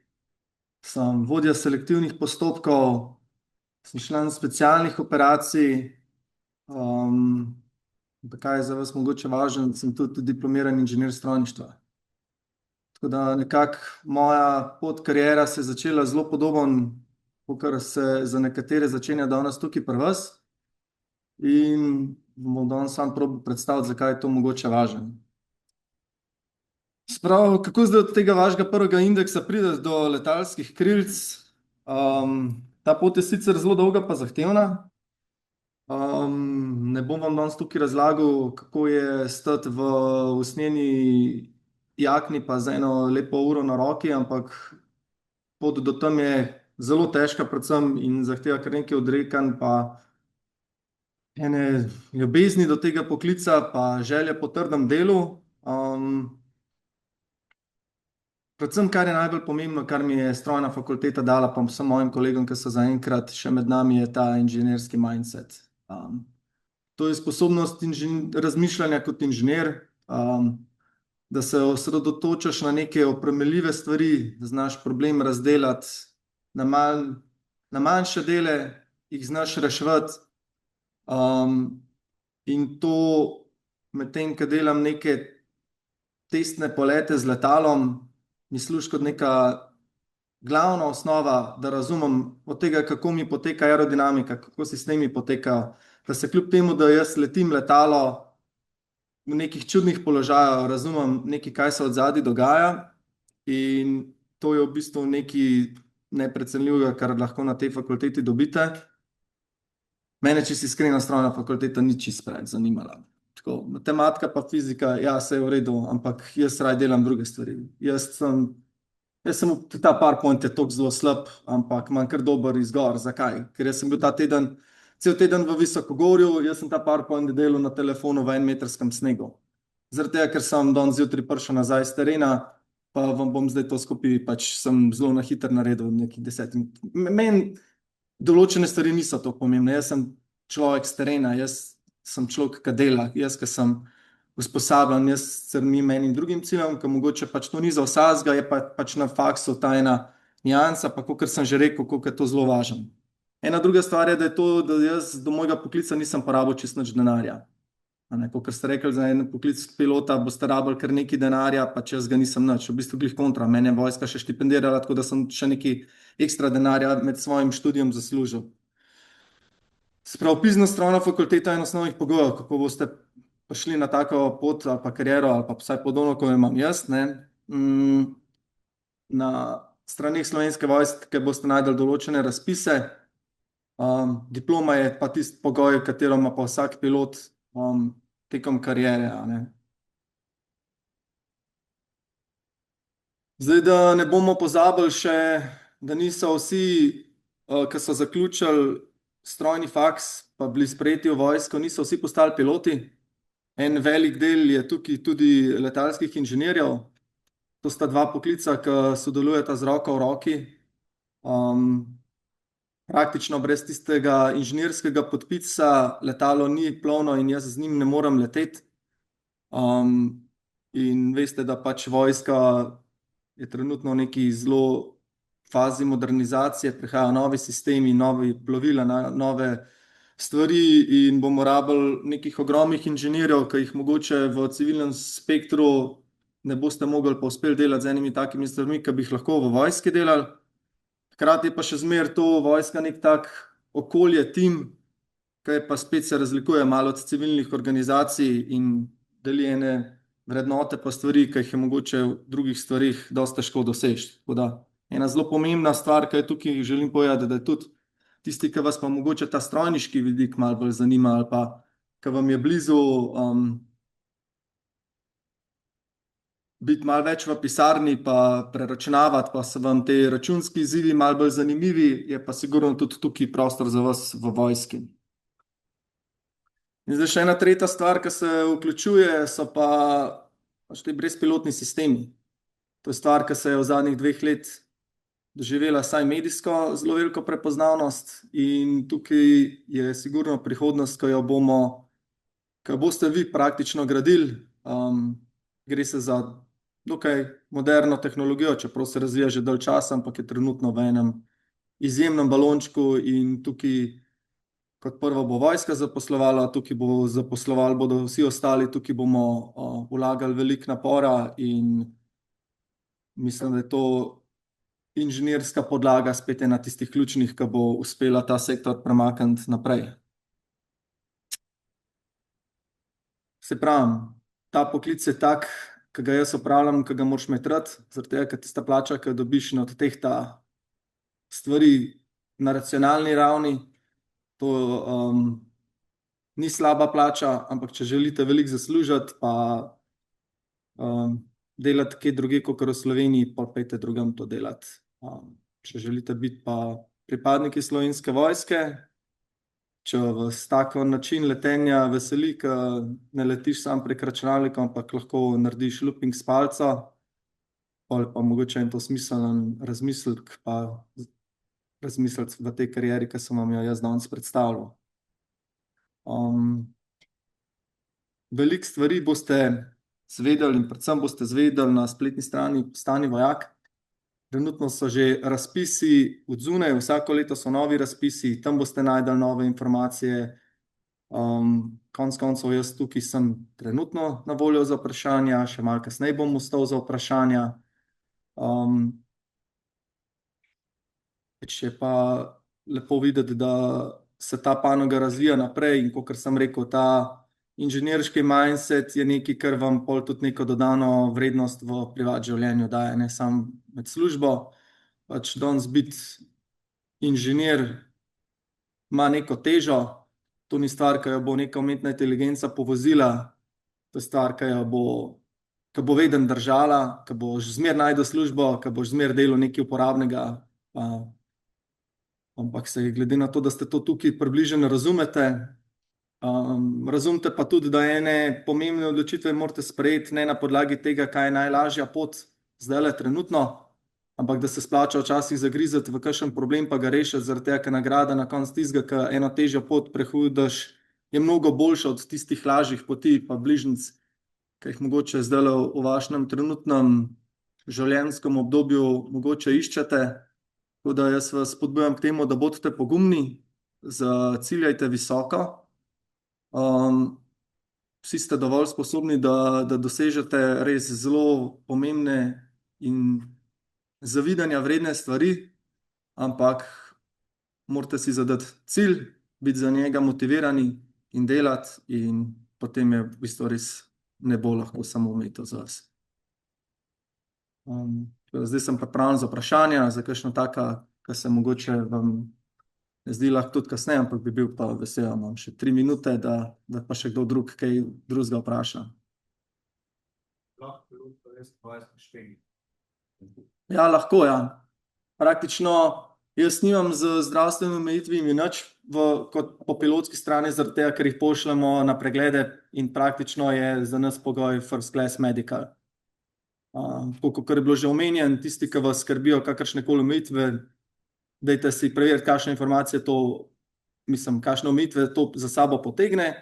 sem vodja selektivnih postopkov, sem član specialnih operacij, kaj je za vas mogoče važno, sem tudi diplomirani inženir strojništva. Tako da nekako moja pot kariera se je začela zelo podobno, kakor se za nekatere začenja danes tukaj pri vas. In bom danes sam probal predstaviti, zakaj je to mogoče važno. Sprav, kako zdaj od tega vašega prvega indeksa prideš do letalskih krilc? Ta pot je sicer zelo dolga pa zahtevna. Ne bom vam danes tukaj razlagal, kako je stati v usnjeni jakni pa z eno lepo uro na roki, ampak pot do tam je zelo težka predvsem in zahteva kar nekaj odrekanj pa ene ljubezni do tega poklica pa želje po trdem delu. Predvsem, kar je najbolj pomembno, kar mi je strojna fakulteta dala, pa vsem mojim kolegom, ki so zaenkrat še med nami, je ta inženirski mindset. To je sposobnost razmišljanja kot inženir, da se osredotočaš na neke oprijemljive stvari, da znaš problem razdelati na manjše dele, jih znaš reševati. In to medtem, ko delam neke testne polete z letalom, mi služi kot neka glavna osnova, da razumem od tega, kako mi poteka aerodinamika, kako sistemi potekajo, da se kljub temu, da jaz letim letalo v nekih čudnih položajih, razumem nekaj, kaj se odzadaj dogaja, in to je v bistvu neprecenljivega, kar lahko na tej fakulteti dobite. Mene, če si iskrena, strojna fakulteta ni čisto preveč zanimala. Tako, matematika pa fizika, ja, se je v redu, ampak jaz raje delam druge stvari. Jaz sem ta PowerPoint je toliko zelo slab, ampak imam kar dober izgovor. Zakaj? Ker jaz sem bil cel teden v Visokogorju, jaz sem ta PowerPoint delal na telefonu v 1-metrskem snegu. Zaradi tega, ker sem danes zjutraj prišel nazaj z terena, pa vam bom zdaj to skupaj, pač sem zelo na hitro naredil nekih 10 minut. Meni določene stvari niso to pomembne. Jaz sem človek s terena, jaz sem človek, ki dela, jaz, ki sem usposabljen, jaz stremim enim drugim ciljem, ki mogoče pač to ni za vsakega, je pač na faksu ta ena niansa, pa kakor sem že rekel, koliko je to zelo važno. Ena druga stvar je, da je to, da jaz do mojega poklica nisem porabil čisto nič denarja. Kot ste rekli, za en poklic pilota boste rabili kar nekaj denarja, pa če jaz ga nisem nič. V bistvu glih kontra, mene je vojska še štipendirala, tako da sem še nekaj ekstra denarja med svojim študijem zaslužil. Sprav, vpis na strojno fakulteto je en osnovnih pogojev, kako boste prišli na tako pot ali pa kariero, ali pa vsaj podobno, ko jo imam jaz. Na straneh Slovenske vojske boste najdeli določene razpise. Diploma je pa tisti pogoj, katero ima pa vsak pilot tekom kariere. Zdaj, da ne bomo pozabili še, da niso vsi, ki so zaključili strojni faks, pa bili sprejeti v vojsko, niso vsi postali piloti. En velik del je tukaj tudi letalskih inženirjev. To sta dva poklica, ki sodelujeta z roko v roki. Praktično brez tistega inženirskega podpisa letalo ni plovno in jaz z njim ne morem leteti. In veste, da pač vojska je trenutno v neki zelo fazi modernizacije, prihajajo novi sistemi, novi plovila, nove stvari in bomo rabili nekih ogromnih inženirjev, ki jih mogoče v civilnem spektru ne boste mogli pa uspeli delati z enimi takimi stvarmi, ki bi jih lahko v vojski delali. Hkrati pa še zmeraj to vojska nek tak okolje, tim, ki pa spet se razlikuje malo od civilnih organizacij in deli ene vrednote pa stvari, ki jih je mogoče v drugih stvarih dosti težko doseči. Tako da ena zelo pomembna stvar, ki jo tukaj želim povedati, da je tudi tisti, ki vas pa mogoče ta strojniški vidik malo bolj zanima ali pa ki vam je blizu biti malo več v pisarni pa preračunavati, pa se vam te računski izzivi malo bolj zanimivi, je pa sigurno tudi tukaj prostor za vas v vojski. In zdaj še ena tretja stvar, ki se vključuje, so pa te brezpilotni sistemi. To je stvar, ki se je v zadnjih 2 let doživela vsaj medijsko zelo veliko prepoznavnost in tukaj je sigurno prihodnost, ko boste vi praktično gradili. Gre se za dokaj moderno tehnologijo, čeprav se razvija že dalj časa, ampak je trenutno v enem izjemnem balončku in tukaj kot prvo bo vojska zaposlovala, tukaj bodo vsi ostali, tukaj bomo vlagali veliko napora in mislim, da je to inženirska podlaga spet ena tistih ključnih, ki bo uspela ta sektor premakniti naprej. Se pravim, ta poklic je tak, ki ga jaz opravljam, ki ga moraš imeti rad, zaradi tega, ker tista plača, ki jo dobiš, ne odtehta stvari na racionalni ravni. To ni slaba plača, ampak če želite veliko zaslužiti, pa delati kaj drugje, kakor v Sloveniji, pa pojdite drugam to delati. Če želite biti pa pripadniki Slovenske vojske, če vas tak način letenja veseli, ki ne letiš sam prek računalnika, ampak lahko narediš looping s palca, pa mogoče en to smiseln razmislek, pa razmisliti v tej karieri, ki sem vam jo jaz danes predstavljal. Veliko stvari boste zvedeli in predvsem boste zvedeli na spletni strani Postani vojak. Trenutno so že razpisi od zunaj, vsako leto so novi razpisi, tam boste najdeli nove informacije. Konec koncev jaz tukaj sem trenutno na voljo za vprašanja, še malo kasneje bom ostal za vprašanja. Je pa lepo videti, da se ta panoga razvija naprej in kakor sem rekel, ta inženirski mindset je nekaj, kar vam pol tudi neko dodano vrednost v privat življenju daje, ne samo med službo. pač danes biti inženir ima neko težo, to ni stvar, ki jo bo neka umetna inteligenca povozila, to je stvar, ki bo veden držala, ki boš zmer najdel službo, ki boš zmer delal nekaj uporabnega, ampak se glede na to, da ste to tukaj približno razumete, razumete pa tudi, da ene pomembne odločitve morate sprejeti ne na podlagi tega, kaj je najlažja pot zdajle trenutno, ampak da se splača včasih zagrizati v kakšen problem pa ga rešiti, zaradi tega, ker nagrada na koncu tistega, ki eno težjo pot prehodiš, je mnogo boljša od tistih lažjih poti pa bližnjic, ki jih mogoče zdajle v vašem trenutnem življenjskem obdobju mogoče iščete. Tako da jaz vas spodbujam k temu, da bodite pogumni, ciljajte visoko. Vsi ste dovolj sposobni, da dosežete res zelo pomembne in zavidanja vredne stvari, ampak morate si zadati cilj, biti za njega motivirani in delati, in potem je v bistvu res ne bo lahko samo umeto za vas. Zdaj sem pripravljen za vprašanja, za kakšno taka, ki se mogoče vam ne zdi lahko tudi kasneje, ampak bi bil pa vesel, imam še 3 minute, da pa še kdo drug kaj drugega vpraša. Ja, lahko, ja. Praktično jaz nimam z zdravstvenimi omejitvami nič kot po pilotski strani, zaradi tega, ker jih pošljemo na preglede in praktično je za nas pogoj first class medical. Tako, kot je bilo že omenjen, tisti, ki vas skrbijo kakršnekoli omejitve, dajte si preveriti, kakšne informacije kakšne omejitve to za sabo potegne.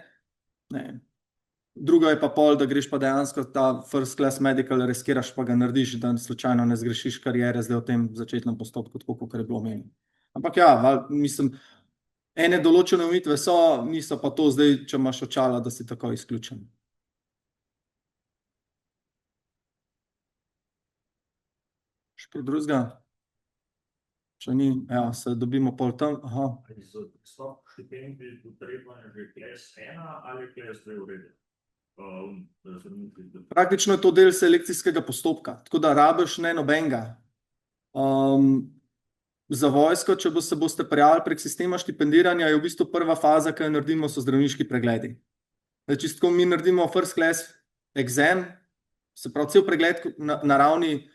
Drugo je pa pol, da greš pa dejansko ta first class medical, riskiraš pa ga narediš, da slučajno ne zgrešiš kariere zdaj v tem začetnem postopku, tako kot je bilo omenjeno. Ampak ja, ene določene omejitve so, niso pa to zdaj, če imaš očala, da si tako izključen. Še kaj drugega? Če ni, ja, se dobimo pol tam. So štipendije potrebne že kles 1 ali kles 2 v redu? Praktično je to del selekcijskega postopka, tako da rabiš ne nobenega. Za vojsko, če se boste prijavili prek sistema štipendiranja, je v bistvu prva faza, ki jo naredimo, so zdravniški pregledi. Čisto mi naredimo first class exam, se pravi cel pregled na ravni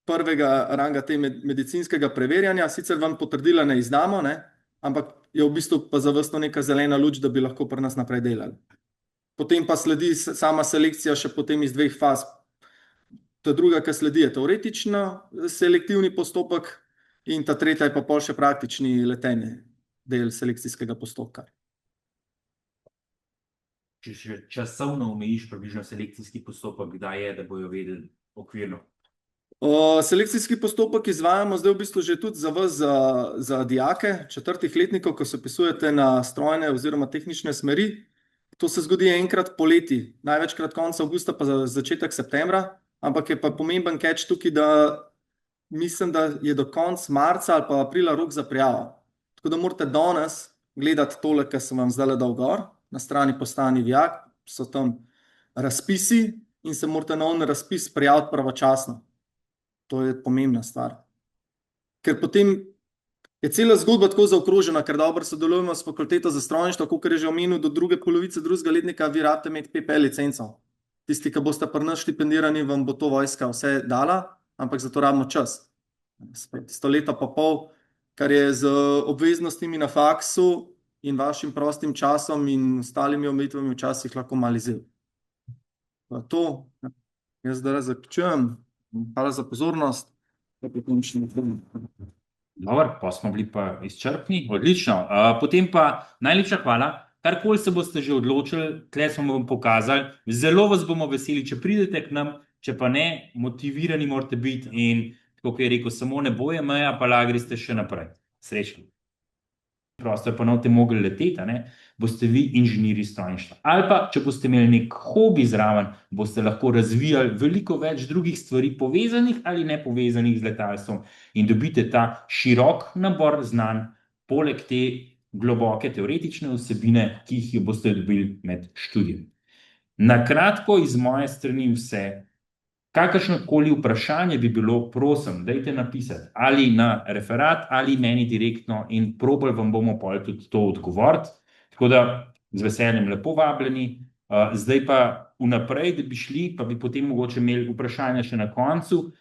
prvega ranga te medicinskega preverjanja, sicer vam potrdila ne izdamo, ampak je v bistvu pa za vas to neka zelena luč, da bi lahko pri nas naprej delali. Potem pa sledi sama selekcija še potem iz 2 faz. Ta druga, ki sledi, je teoretično selektivni postopek in ta tretja je pa pol še praktični letenje del selekcijskega postopka. Če še časovno omejiš približno selekcijski postopek, kdaj je, da bojo vedeli okvirno? Selekcijski postopek izvajamo zdaj v bistvu že tudi za vas, za dijake 4. letnikov, ko se vpisujete na strojne oziroma tehnične smeri. To se zgodi enkrat poleti, največkrat konec avgusta pa začetek septembra, ampak je pa pomemben catch tukaj, da mislim, da je do konca marca ali pa aprila rok za prijavo. Tako da morate danes gledati tole, kar sem vam zdajle dal gor, na strani Postani vijak, so tam razpisi in se morate na on razpis prijaviti pravočasno. To je pomembna stvar. Ker potem je cela zgodba tako zaokrožena, ker dobro sodelujemo s fakulteto za strojništvo, kakor je že omenil, do druge polovice 2. letnika vi rabite imeti PP licenco. Tisti, ki boste pri nas štipendirani, vam bo to vojska vse dala, ampak za to rabimo čas. 100 leta pa pol, kar je z obveznostmi na faksu in vašim prostim časom in ostalimi omejitvami včasih lahko malo izziv. To, jaz zdaj zaključujem. Hvala za pozornost. Dobro, pa smo bili pa izčrpni, odlično. Potem pa najlepša hvala, karkoli se boste že odločili, tle smo vam pokazali, zelo vas bomo veseli, če pridete k nam, če pa ne, motivirani morate biti in, tako kot je rekel, samo ne boje meja, pa lagri ste še naprej. Srečno. Prostor pa ne boste mogli leteti, boste vi inženirji strojništva. Ali pa, če boste imeli nek hobi zraven, boste lahko razvijali veliko več drugih stvari povezanih ali nepovezanih z letalstvom in dobite ta širok nabor znanj, poleg te globoke teoretične vsebine, ki jih boste dobili med študijem. Na kratko iz moje strani vse. Kakršnokoli vprašanje bi bilo, prosim, dajte napisati ali na referat ali meni direktno in probali vam bomo pol tudi to odgovoriti. Tako da z veseljem lepo vabljeni. Zdaj pa vnaprej, da bi šli, pa bi potem mogoče imeli vprašanja še na koncu,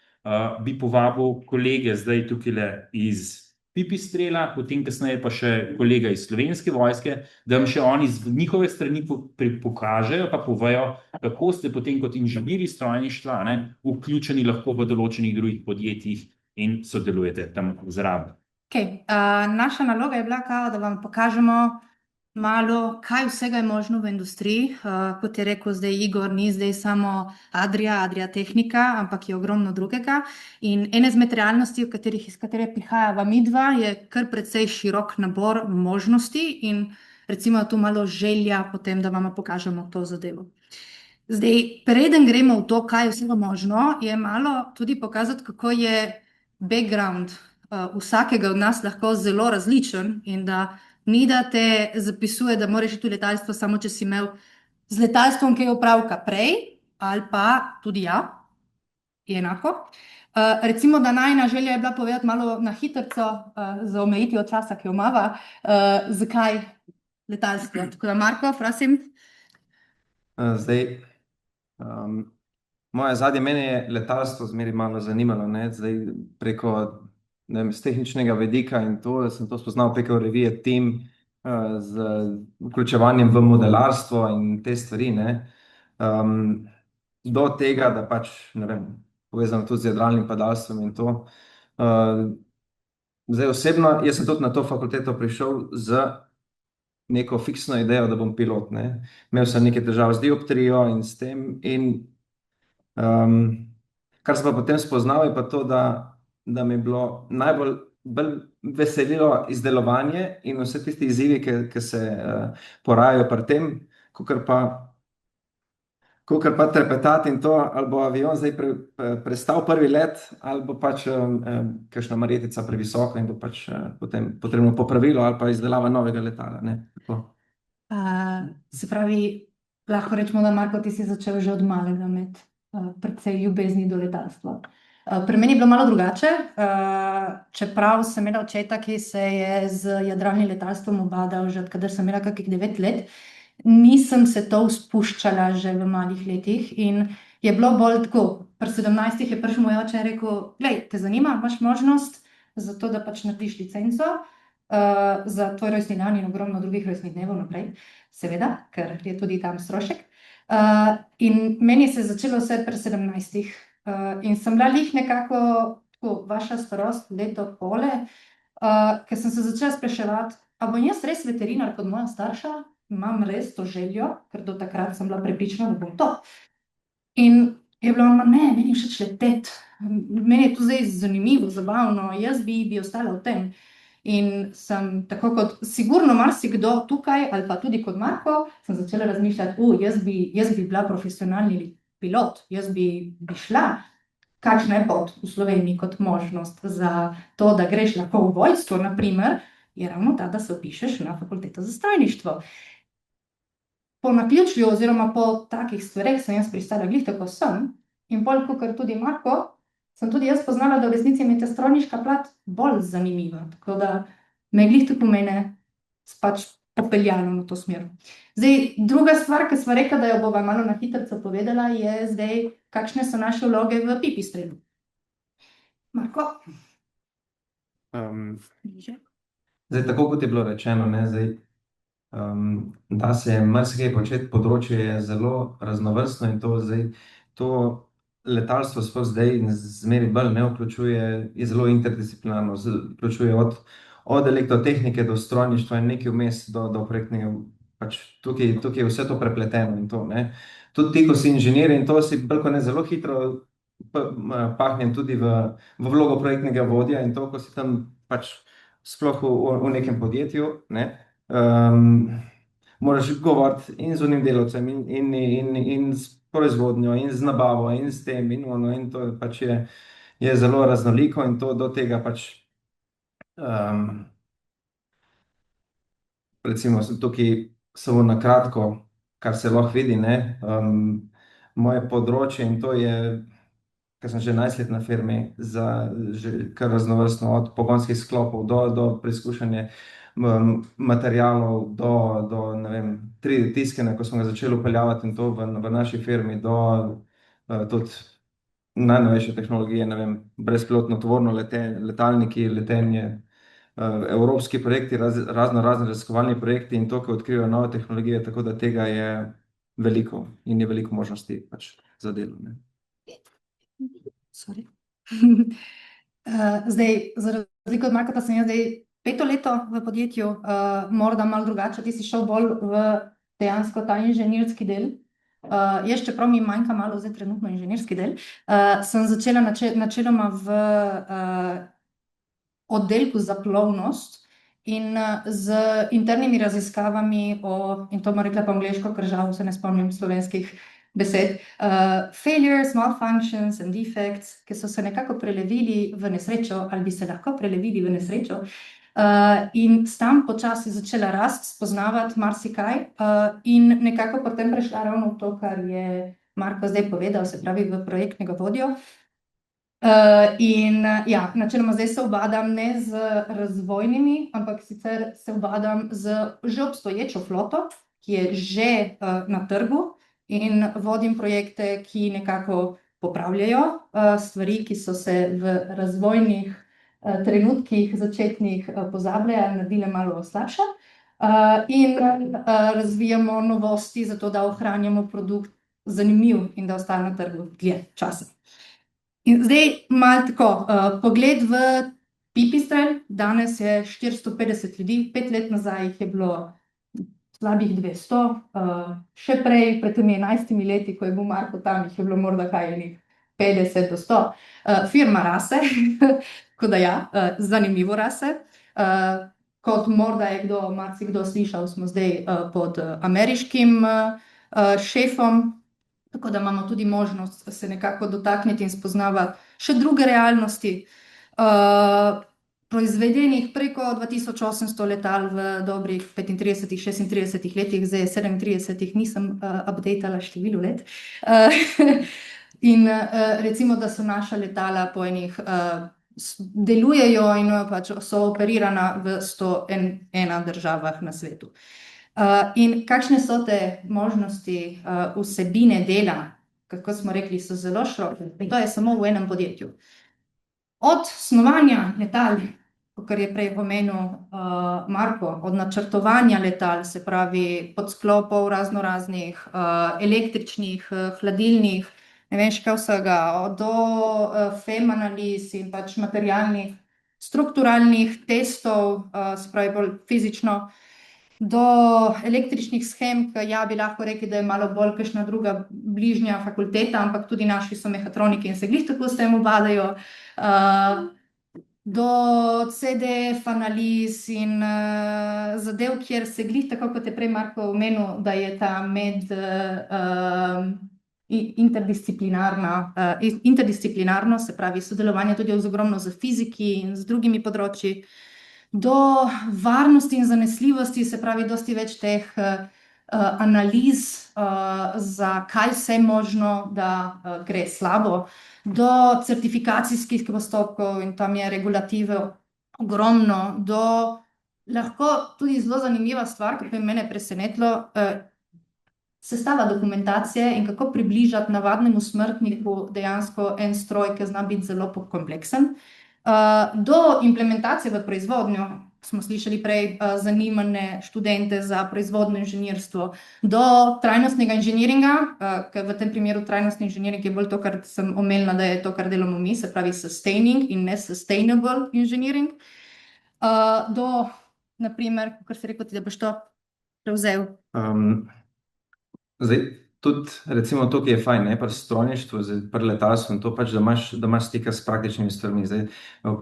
bi povabil kolege zdaj tukaj iz Pipistrela, potem kasneje pa še kolega iz Slovenske vojske, da vam še oni z njihove strani pokažejo pa povejo, kako ste potem kot inženirji strojništva vključeni lahko v določenih drugih podjetjih in sodelujete tam zraven. Okay. Naša naloga je bila, da vam pokažemo malo, kaj vsega je možno v industriji. Kot je rekel zdaj Igor, ni zdaj samo Adria Tehnika, ampak je ogromno drugega. In ena izmed realnosti, iz katere prihajava midva, je kar precej širok nabor možnosti in recimo tu malo želja potem, da vam pokažemo to zadevo. Zdaj, preden gremo v to, kaj je vsega možno, je malo tudi pokazati, kako je background vsakega od nas lahko zelo različen in da ni da te zapisuje, da moraš iti v letalstvo samo, če si imel z letalstvom kaj opravka prej, ali pa tudi ja, je enako. Recimo, da najina želja je bila povedati malo na hitrco, za omejitvijo časa, ki jo imava, zakaj letalstvo. Tako da, Marko, prosim. Zdaj, moje zadnje mene je letalstvo zmeraj malo zanimalo, ne? Zdaj preko z tehničnega vidika in to, da sem to spoznal preko revije Team z vključevanjem v modelarstvo in te stvari, ne. Do tega, da pač, ne vem, povezano tudi z jadralnim padalstvom in to. Zdaj osebno, jaz sem tudi na to fakulteto prišel z neko fiksno idejo, da bom pilot, ne. Imel sem neke težave z dioptrijo in s tem in kar sem pa potem spoznal je pa to, da mi je bilo bolj veselilo izdelovanje in vse tisti izzivi, ki se porajajo pri tem, kakor pa trepetati in to, ali bo avion zdaj prestal prvi let, ali bo pač kakšna marjetica previsoko in bo pač potem potrebno popravilo ali pa izdelava novega letala, ne. Se pravi, lahko rečemo, da Marko, ti si začel že od malega imeti precej ljubezni do letalstva. Pri meni je bilo malo drugače, čeprav sem imela očeta, ki se je z jadralnim letalstvom ubadal že odkadar sem imela kakih 9 let, nisem se to spuščala že v malih letih in je bilo bolj tako, pri 17 je prišel moj oče in rekel, glej, te zanima, imaš možnost za to, da pač narediš licenco za tvoj rojstni dan in ogromno drugih rojstnih dnevov naprej, seveda, ker je tudi tam strošek. In meni se je začelo vse pri 17. In sem bila lih nekako tako, vaša starost, leto pole, ker sem se začela spraševati, a bom jaz res veterinar kot moja starša, imam res to željo, ker do takrat sem bila prepričana, da bom to. In je bilo, ne, meni je všeč leteti, meni je to zdaj zanimivo, zabavno, jaz bi ostala v tem. In sem tako kot sigurno marsikdo tukaj, ali pa tudi kot Marko, sem začela razmišljati, jaz bi bila profesionalni pilot, jaz bi šla, kakšna je pot v Sloveniji kot možnost za to, da greš lahko v vojsko, na primer, je ravno ta, da se vpišeš na fakulteto za strojništvo. Po naključju oziroma po takih stvareh sem jaz pristala glih tako sem in bolj kakor tudi Marko, sem tudi jaz poznala, da v resnici mi je ta strojniška plat bolj zanimiva, tako da me je glih tako mene pač popeljalo na to smer. Zdaj, druga stvar, ki sva rekla, da jo bova malo na hitrco povedala, je zdaj, kakšne so naše vloge v Pipistrelu. Marko? Zdaj, tako kot je bilo rečeno, ne, zdaj, da se marsikaj početi, področje je zelo raznovrstno in to letalstvo sploh zdaj zmeraj bolj ne vključuje, je zelo interdisciplinarno, vključuje od elektrotehnike do strojništva in nekaj vmes do projektnega, pač tukaj je vse to prepleteno in to, ne. Tudi ti, ko si inženir in to si bolj kot ne zelo hitro pahnjen tudi v vlogo projektnega vodja in to, ko si tam pač sploh v nekem podjetju, ne, moraš govoriti in z unim delavcem in s proizvodnjo in z nabavo in s tem in ono in to pač je zelo raznoliko in to do tega pač recimo tukaj samo na kratko, kar se lahko vidi, ne, moje področje in to je ker sem že 11 let na firmi, za že kar raznovrstno, od pogonskih sklopov do preizkušanja materialov, do ne vem, 3D tiskanja, ko smo ga začeli upeljavati in to v naši firmi, do tudi najnovejše tehnologije, ne vem, brezpilotno tovorno letalniki, letenje, evropski projekti, razni raziskovalni projekti in to, ki odkrivajo nove tehnologije, tako da tega je veliko in je veliko možnosti pač za delo, ne. Sorry. Zdaj, za razliko od Marka, sem jaz zdaj 5. leto v podjetju, morda malo drugače, ti si šel bolj v dejansko ta inženirski del. Jaz, čeprav mi manjka malo zdaj trenutno inženirski del, sem začela načeloma v oddelku za plovnost in z internimi raziskavami in to bom rekla po angleško, ker žal se ne spomnim slovenskih besed, failures, malfunctions and defects, ki so se nekako prelevili v nesrečo ali bi se lahko prelevili v nesrečo. In tam počasi začela rast, spoznavati marsikaj in nekako potem prešla ravno v to, kar je Marko zdaj povedal, se pravi v projektnega vodjo. In ja, načeloma zdaj se ubadam ne z razvojnimi, ampak sicer se ubadam z že obstoječo floto, ki je že na trgu in vodim projekte, ki nekako popravljajo stvari, ki so se v razvojnih trenutkih začetnih pozabljali, naredile malo slabše in razvijamo novosti, zato da ohranjamo produkt zanimiv in da ostane na trgu dlje časa. In zdaj malo tako, pogled v Pipistrel, danes je 450 ljudi, 5 let nazaj jih je bilo slabih 200, še prej, pred temi 11 leti, ko je bil Marko tam, jih je bilo morda kaj enih 50 do 100. Firma rase, tako da ja, zanimivo rase. Kot morda je marsikdo slišal, smo zdaj pod ameriškim šefom, tako da imamo tudi možnost se nekako dotakniti in spoznavati še druge realnosti. Proizvedenih preko 2800 letal v dobrih 35-36 letih, zdaj 37 nisem updatala število let. In recimo, da so naša letala po enih delujejo in pač so operirana v 101 državah na svetu. In kakšne so te možnosti vsebine dela, kako smo rekli, so zelo široke, in to je samo v enem podjetju. Od snovanja letal, kar je prej omenil Marko, od načrtovanja letal, se pravi podsklopov raznoraznih, električnih, hladilnih, ne vem še kaj vsega, do FEM analiz in pač materialnih, strukturalnih testov, se pravi bolj fizično, do električnih shem, ki ja, bi lahko rekli, da je malo bolj kakšna druga bližnja fakulteta, ampak tudi naši so mehatroniki in se glih tako s tem ubadajo, do CDF analiz in zadev, kjer se glih tako, kot je prej Marko omenil, da je ta interdisciplinarno, se pravi sodelovanje tudi ogromno z fiziki in z drugimi področji, do varnosti in zanesljivosti, se pravi dosti več teh analiz, za kaj vse možno, da gre slabo, do certifikacijskih postopkov in tam je regulative ogromno, do lahko tudi zelo zanimiva stvar, ki je mene presenetilo, sestava dokumentacije in kako približati navadnemu smrtniku dejansko en stroj, ki zna biti zelo kompleksen. Do implementacije v proizvodnjo, smo slišali prej zanimane študente za proizvodno inženirstvo, do trajnostnega inženiringa, ker v tem primeru trajnostni inženiring je bolj to, kar sem omenila, da je to, kar delamo mi, se pravi sustaining in ne sustainable engineering, do, na primer, kar si rekel ti, da boš to prevzel. Zdaj, tudi recimo to, ki je fajn, ne, pri strojništvu, pri letalstvu in to pač, da imaš stika s praktičnimi stvarmi, zdaj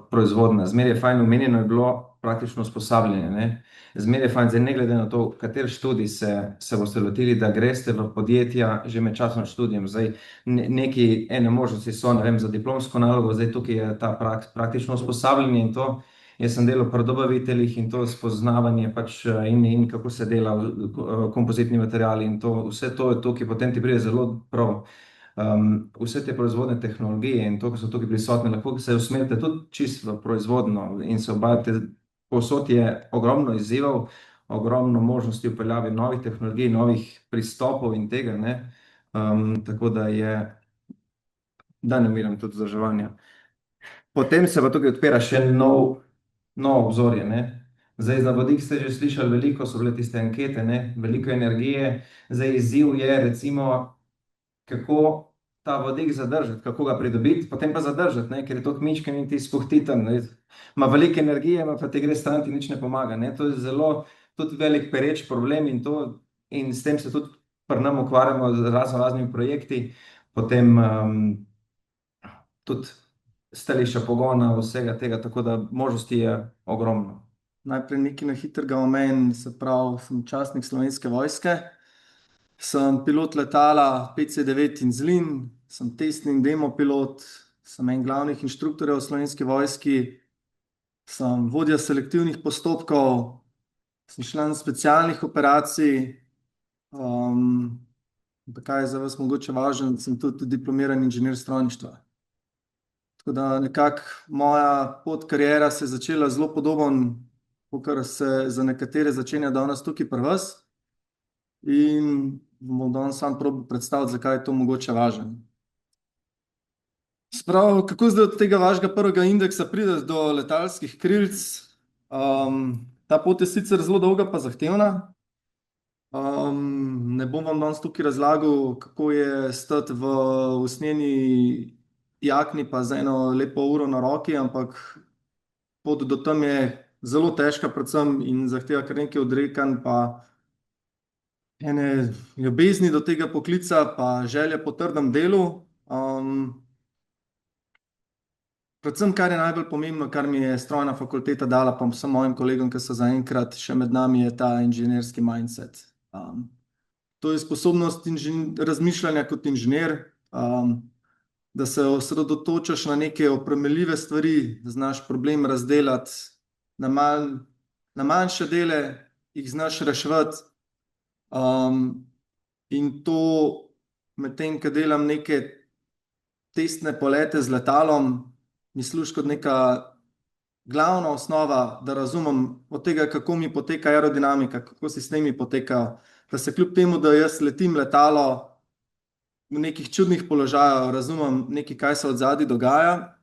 proizvodnja. Zmeraj je fajn, omenjeno je bilo praktično usposabljanje, ne. Zmeraj je fajn, zdaj ne glede na to, kateri študij se boste lotili, da greste v podjetja že med časom študijem, zdaj ene možnosti so, ne vem, za diplomsko nalogo, zdaj tukaj je ta praktično usposabljanje in to. Jaz sem delal pri dobaviteljih in to spoznavanje pač in kako se dela kompozitni materiali in to, vse to je to, ki potem ti pride zelo prav. vse te proizvodne tehnologije in to, ki so tukaj prisotne, lahko se usmerite tudi čisto v proizvodno in se obavite. Povsod je ogromno izzivov, ogromno možnosti upeljave novih tehnologij, novih pristopov in tega, ne. Tako da ne umiram tudi vzdrževanja. Potem se pa tukaj odpira še novo obzorje, ne. Zdaj, za vodik ste že slišali veliko, so bile tiste ankete, ne, veliko energije. Zdaj, izziv je recimo, kako ta vodik zadržati, kako ga pridobiti, potem pa zadržati, ne, ker je to kmičken in ti spuhti tam, ne. Ima veliko energije, pa ti gre stran, ti nič ne pomaga, ne. To je zelo tudi velik pereč problem in to, in s tem se tudi pri nam ukvarjamo z raznimi projekti, potem tudi stališča pogona, vsega tega, tako da možnosti je ogromno. Najprej nekaj na hitrega omenim, se pravi, sem častnik Slovenske vojske, sem pilot letala PC-9 in Zlin, sem testni in demo pilot, sem en glavnih inštruktorjev v Slovenski vojski, sem vodja selektivnih postopkov, sem član specialnih operacij, kaj je za vas mogoče važno, sem tudi diplomirani inženir strojništva. Tako da nekako moja pot kariera se je začela zelo podobno, kakor se za nekatere začenja danes tukaj pri vas. In bom danes sam probal predstaviti, zakaj je to mogoče važno. Sprav, kako zdaj od tega vašega prvega indeksa prideš do letalskih krilc? Ta pot je sicer zelo dolga pa zahtevna. Ne bom vam danes tukaj razlagal, kako je stati v usnjeni jakni pa z eno lepo uro na roki, ampak pot do tam je zelo težka predvsem in zahteva kar nekaj odrekanj pa ene ljubezni do tega poklica pa želje po trdem delu. Predvsem, kar je najbolj pomembno, kar mi je strojna fakulteta dala, pa vsem mojim kolegom, ki so zaenkrat še med nami, je ta inženirski mindset. To je sposobnost razmišljanja kot inženir, da se osredotočaš na neke oprijemljive stvari, da znaš problem razdelati na manjše dele, jih znaš reševati. In to medtem, ko delam neke testne polete z letalom, mi služi kot neka glavna osnova, da razumem od tega, kako mi poteka aerodinamika, kako sistemi potekajo, da se kljub temu, da jaz letim letalo v nekih čudnih položajih, razumem nekaj, kaj se odzadaj dogaja,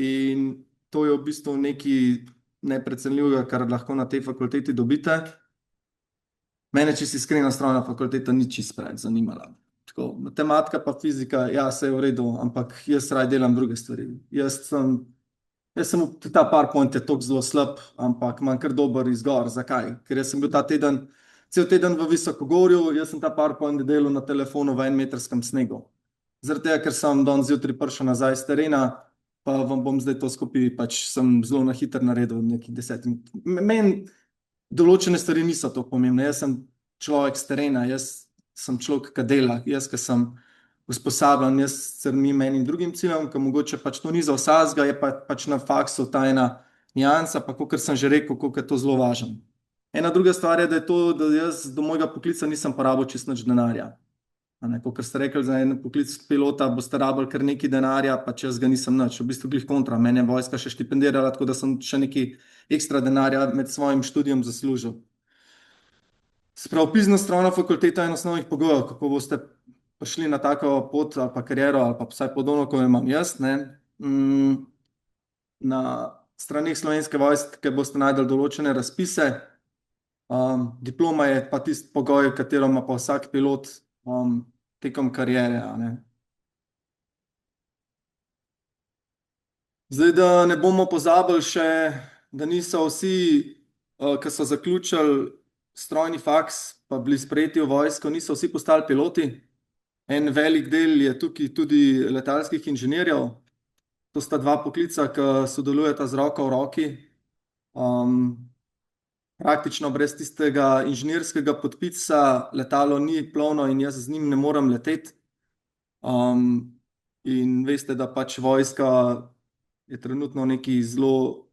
in to je v bistvu nekaj neprecenljivega, kar lahko na tej fakulteti dobite. Mene čisto iskreno strojna fakulteta ni čisto preveč zanimala. Tako, matematika pa fizika, ja, saj je v redu, ampak jaz raje delam druge stvari. Ta PowerPoint je toliko zelo slab, ampak imam kar dober izgovor. Zakaj? Ker jaz sem bil cel teden v Visokogorju, jaz sem ta PowerPoint delal na telefonu v 1-metrskem snegu. Zaradi tega, ker sem danes zjutraj prišel nazaj s terena, pa vam bom zdaj to skupaj, pač sem zelo na hitro naredil nekih 10 minut. Meni določene stvari niso to pomembne, jaz sem človek s terena, jaz sem človek, ki dela, jaz, ki sem usposabljen, jaz stremim enim drugim ciljem, ki mogoče pač to ni za vsakega, je pač na faksu ta ena niansa, pa kakor sem že rekel, koliko je to zelo važno. Ena druga stvar je, da je to, da jaz do mojega poklica nisem porabil čisto nič denarja. Kakor ste rekli, za en poklic pilota boste rabili kar nekaj denarja, pa če jaz ga nisem nič, v bistvu glih kontra, mene je vojska še štipendirala, tako da sem še nekaj ekstra denarja med svojim študijem zaslužil. Sprav, vpis na strojno fakulteto je en osnovnih pogojev, kako boste prišli na tako pot ali pa kariero, ali pa vsaj podobno, kot jo imam jaz, ne. Na straneh Slovenske vojske boste najdli določene razpise, diploma je pa tisti pogoj, katero ima pa vsak pilot tekom kariere, a ne. Zdaj, da ne bomo pozabili še, da niso vsi, ki so zaključili strojni faks pa bili sprejeti v vojsko, niso vsi postali piloti. En velik del je tukaj tudi letalskih inženirjev. To sta dva poklica, ki sodelujeta z roko v roki. Praktično brez tistega inženirskega podpisa letalo ni plovno in jaz z njim ne morem leteti. In veste, da pač vojska je trenutno v neki zelo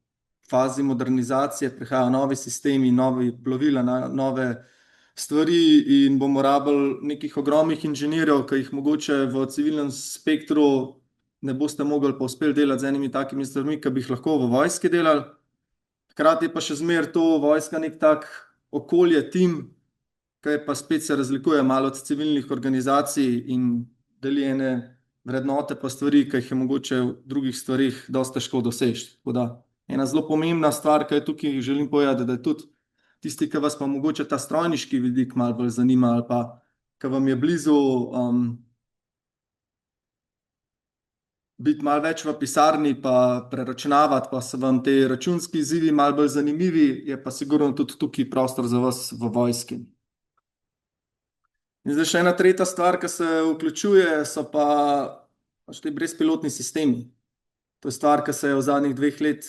fazi modernizacije, prihajajo novi sistemi, novi plovila, nove stvari in bomo rabili nekih ogromnih inženirjev, ki jih mogoče v civilnem spektru ne boste mogli pa uspeli delati z enimi takimi stvarmi, ki bi jih lahko v vojski delali. Hkrati pa še zmeraj to vojska nek tak okolje, tim, ki pa spet se razlikuje malo od civilnih organizacij in deli ene vrednote pa stvari, ki jih je mogoče v drugih stvarih dosti težko doseči. Tako da ena zelo pomembna stvar, ki je tukaj želim povedati, da je tudi tisti, ki vas pa mogoče ta strojniški vidik malo bolj zanima ali pa ki vam je blizu biti malo več v pisarni pa preračunavati, pa se vam te računski izzivi malo bolj zanimivi, je pa sigurno tudi tukaj prostor za vas v vojski. In zdaj še ena tretja stvar, ki se vključuje, so pa te brezpilotni sistemi. To je stvar, ki se je v zadnjih 2 let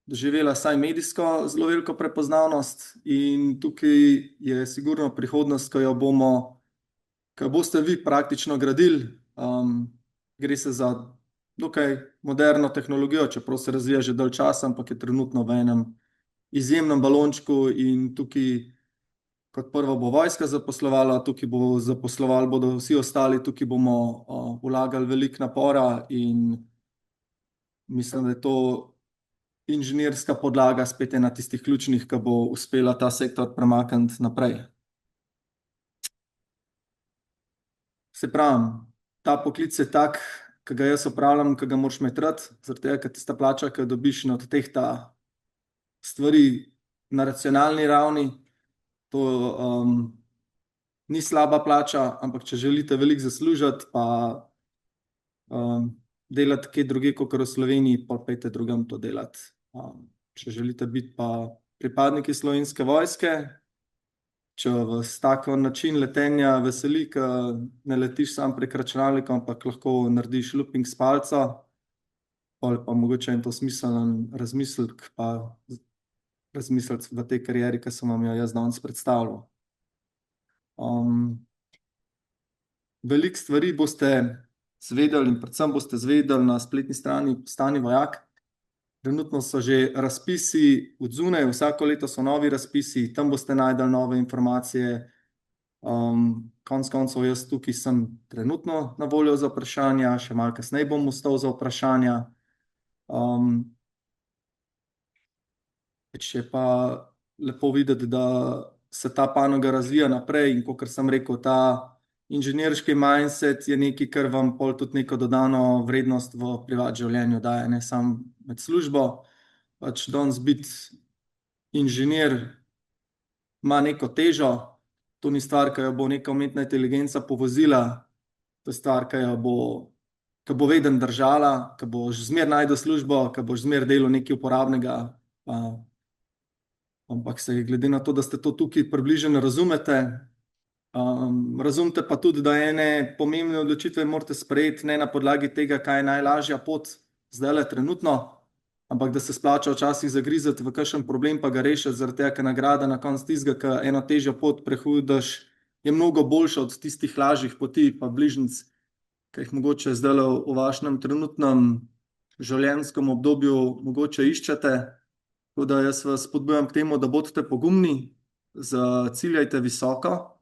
doživela vsaj medijsko zelo veliko prepoznavnost in tukaj je sigurno prihodnost, ko boste vi praktično gradili. Gre se za dokaj moderno tehnologijo, čeprav se razvija že dalj časa, ampak je trenutno v enem izjemnem balončku in tukaj kot prvo bo vojska zaposlovala, tukaj bodo vsi ostali, tukaj bomo vlagali veliko napora in mislim, da je to inženirska podlaga spet ena tistih ključnih, ki bo uspela ta sektor premakniti naprej. Se pravim, ta poklic je tak, ki ga jaz opravljam, ki ga moraš imeti rad, zaradi tega, ker tista plača, ki jo dobiš, ne odtehta stvari na racionalni ravni. To ni slaba plača, ampak če želite veliko zaslužiti, pa delati kje drugje, kakor v Sloveniji, pa pejte drugam to delati. Če želite biti pa pripadniki Slovenske vojske, če vas tak način letenja veseli, ki ne letiš sam prek računalnika, ampak lahko narediš looping s palca, pa mogoče je to smiseln razmislek, pa razmisliti v tej karieri, ki sem vam jo jaz danes predstavljal. Veliko stvari boste zvedeli in predvsem boste zvedeli na spletni strani Postani vojak. Trenutno so že razpisi od zunaj, vsako leto so novi razpisi, tam boste najdeli nove informacije. Konec koncev jaz tukaj sem trenutno na voljo za vprašanja, še malo kasneje bom ostal za vprašanja. Je pa lepo videti, da se ta panoga razvija naprej in kakor sem rekel, ta inženirski mindset je nekaj, kar vam pol tudi neko dodano vrednost v privat življenju daje, ne samo med službo. Pač danes biti inženir ima neko težo, to ni stvar, ki jo bo neka umetna inteligenca povozila, to je stvar, ki bo vedno držala, ki boš zmeraj našel službo, ki boš zmeraj delal nekaj uporabnega, ampak se glede na to, da ste to tukaj približno razumete, razumete pa tudi, da ene pomembne odločitve morate sprejeti ne na podlagi tega, kaj je najlažja pot zdajle trenutno, ampak da se splača včasih zagrizati v kakšen problem pa ga rešiti, zaradi tega, ker nagrada na koncu tistega, ki eno težjo pot prehodiš, je mnogo boljša od tistih lažjih poti pa bližnjic, ki jih mogoče zdajle v vašem trenutnem življenjskem obdobju mogoče iščete. Tako da jaz vas spodbujam k temu, da bodite pogumni, ciljajte visoko.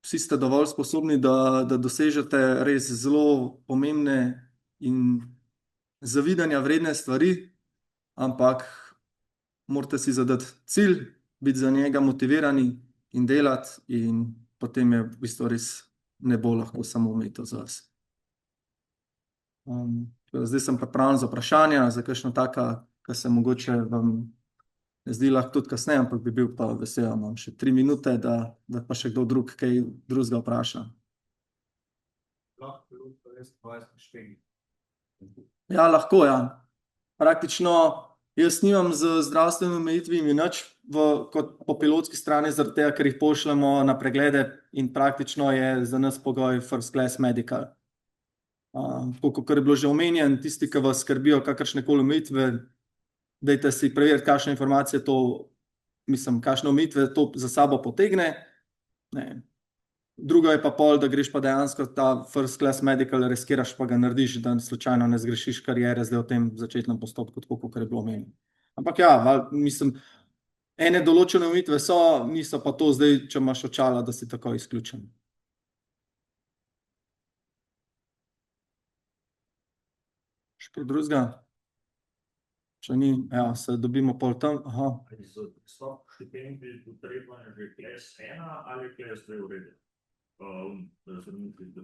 Vsi ste dovolj sposobni, da dosežete res zelo pomembne in zavidanja vredne stvari, ampak morate si zadati cilj, biti za njega motivirani in delati in potem je v bistvu res ne bo lahko samo umeto za vas. Zdaj sem pripravljen za vprašanja, za kakšno taka, ki se mogoče vam ne zdi lahko tudi kasneje, ampak bi bil pa vesel, imam še 3 minute, da pa še kdo drug kaj drugega vpraša. Ja, lahko, ja. Praktično jaz nimam z zdravstvenimi omejitvami nič kot po pilotski strani, zaradi tega, ker jih pošljemo na preglede in praktično je za nas pogoj first class medical. Kot je bilo že omenjeno, tisti, ki vas skrbijo kakršnekoli omejitve, dajte si preveriti, kakšne informacije kakšne omejitve to za sabo potegne. Drugo je pa pol, da greš pa dejansko ta first class medical, riskiraš pa ga narediš, da slučajno ne zgrešiš kariere zdaj v tem začetnem postopku, tako kot je bilo omenjeno. Ampak ja, mislim, ene določene omejitve so, niso pa to zdaj, če imaš očala, da si tako izključen. Še kaj drugega? Če ni, ja, se dobimo pol tam. Aha. Ali za dostop štipendij potrebno je že kles 1 ali kles 2 v redu?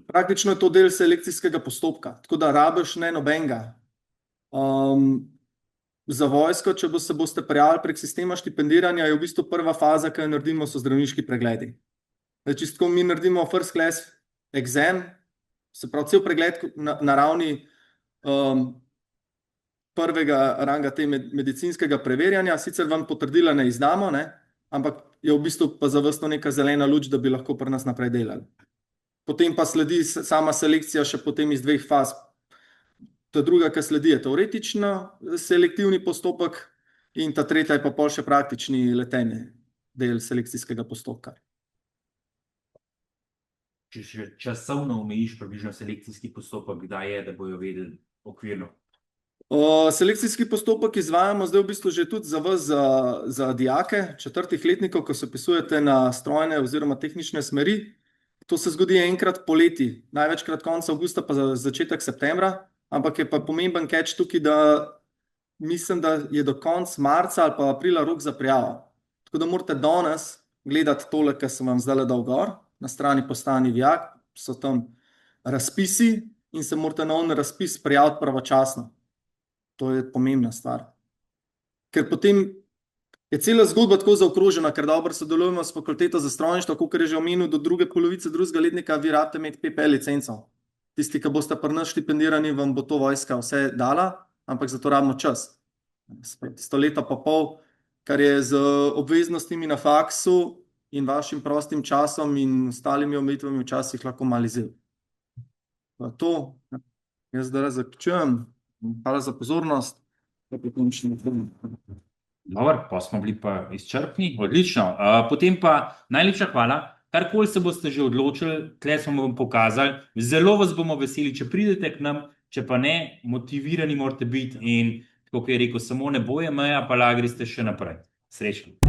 Praktično je to del selekcijskega postopka, tako da rabiš ne nobenega. Za vojsko, če se boste prijavili prek sistema štipendiranja, je v bistvu prva faza, ki jo naredimo, so zdravniški pregledi. Čisto mi naredimo first class exam, se pravi cel pregled na ravni prvega ranga te medicinskega preverjanja, sicer vam potrdila ne izdamo, ne, ampak je v bistvu pa za vas to neka zelena luč, da bi lahko pri nas naprej delali. Potem pa sledi sama selekcija še potem iz 2 faz. Ta druga, ki sledi, je teoretično selektivni postopek in ta tretja je pa pol še praktični letenje del selekcijskega postopka. Če še časovno omejiš približno selekcijski postopek, kdaj je, da bojo vedeli okvirno? Selekcijski postopek izvajamo zdaj v bistvu že tudi za vas, za dijake 4. letnikov, ko se vpisujete na strojne oziroma tehnične smeri. To se zgodi enkrat poleti, največkrat konec avgusta pa začetek septembra, ampak je pa pomemben catch tukaj, da mislim, da je do konca marca ali pa aprila rok za prijavo. Tako da morate danes gledati tole, kar sem vam zdaj dal gor, na strani Postani vijak, so tam razpisi in se morate na on razpis prijaviti pravočasno. To je pomembna stvar. Ker potem je cela zgodba tako zaokrožena, ker dobro sodelujemo s fakulteto za strojništvo, kakor je že omenil, do druge polovice drugega letnika vi rabite imeti PP licenco. Tisti, ki boste pri nas štipendirani, vam bo to vojska vse dala, ampak za to rabimo čas. Tisto leto pa pol, kar je z obveznostmi na faksu in vašim prostim časom in ostalimi omejitvami včasih lahko malo izziv. To, jaz zdaj zaključujem. Hvala za pozornost. Dobro, pa smo bili pa izčrpni, odlično. Potem pa najlepša hvala, karkoli se boste že odločili, tle smo vam pokazali, zelo vas bomo veseli, če pridete k nam, če pa ne, motivirani morate biti in, tako kot je rekel, samo ne boje meja, pa lagri ste še naprej. Srečno.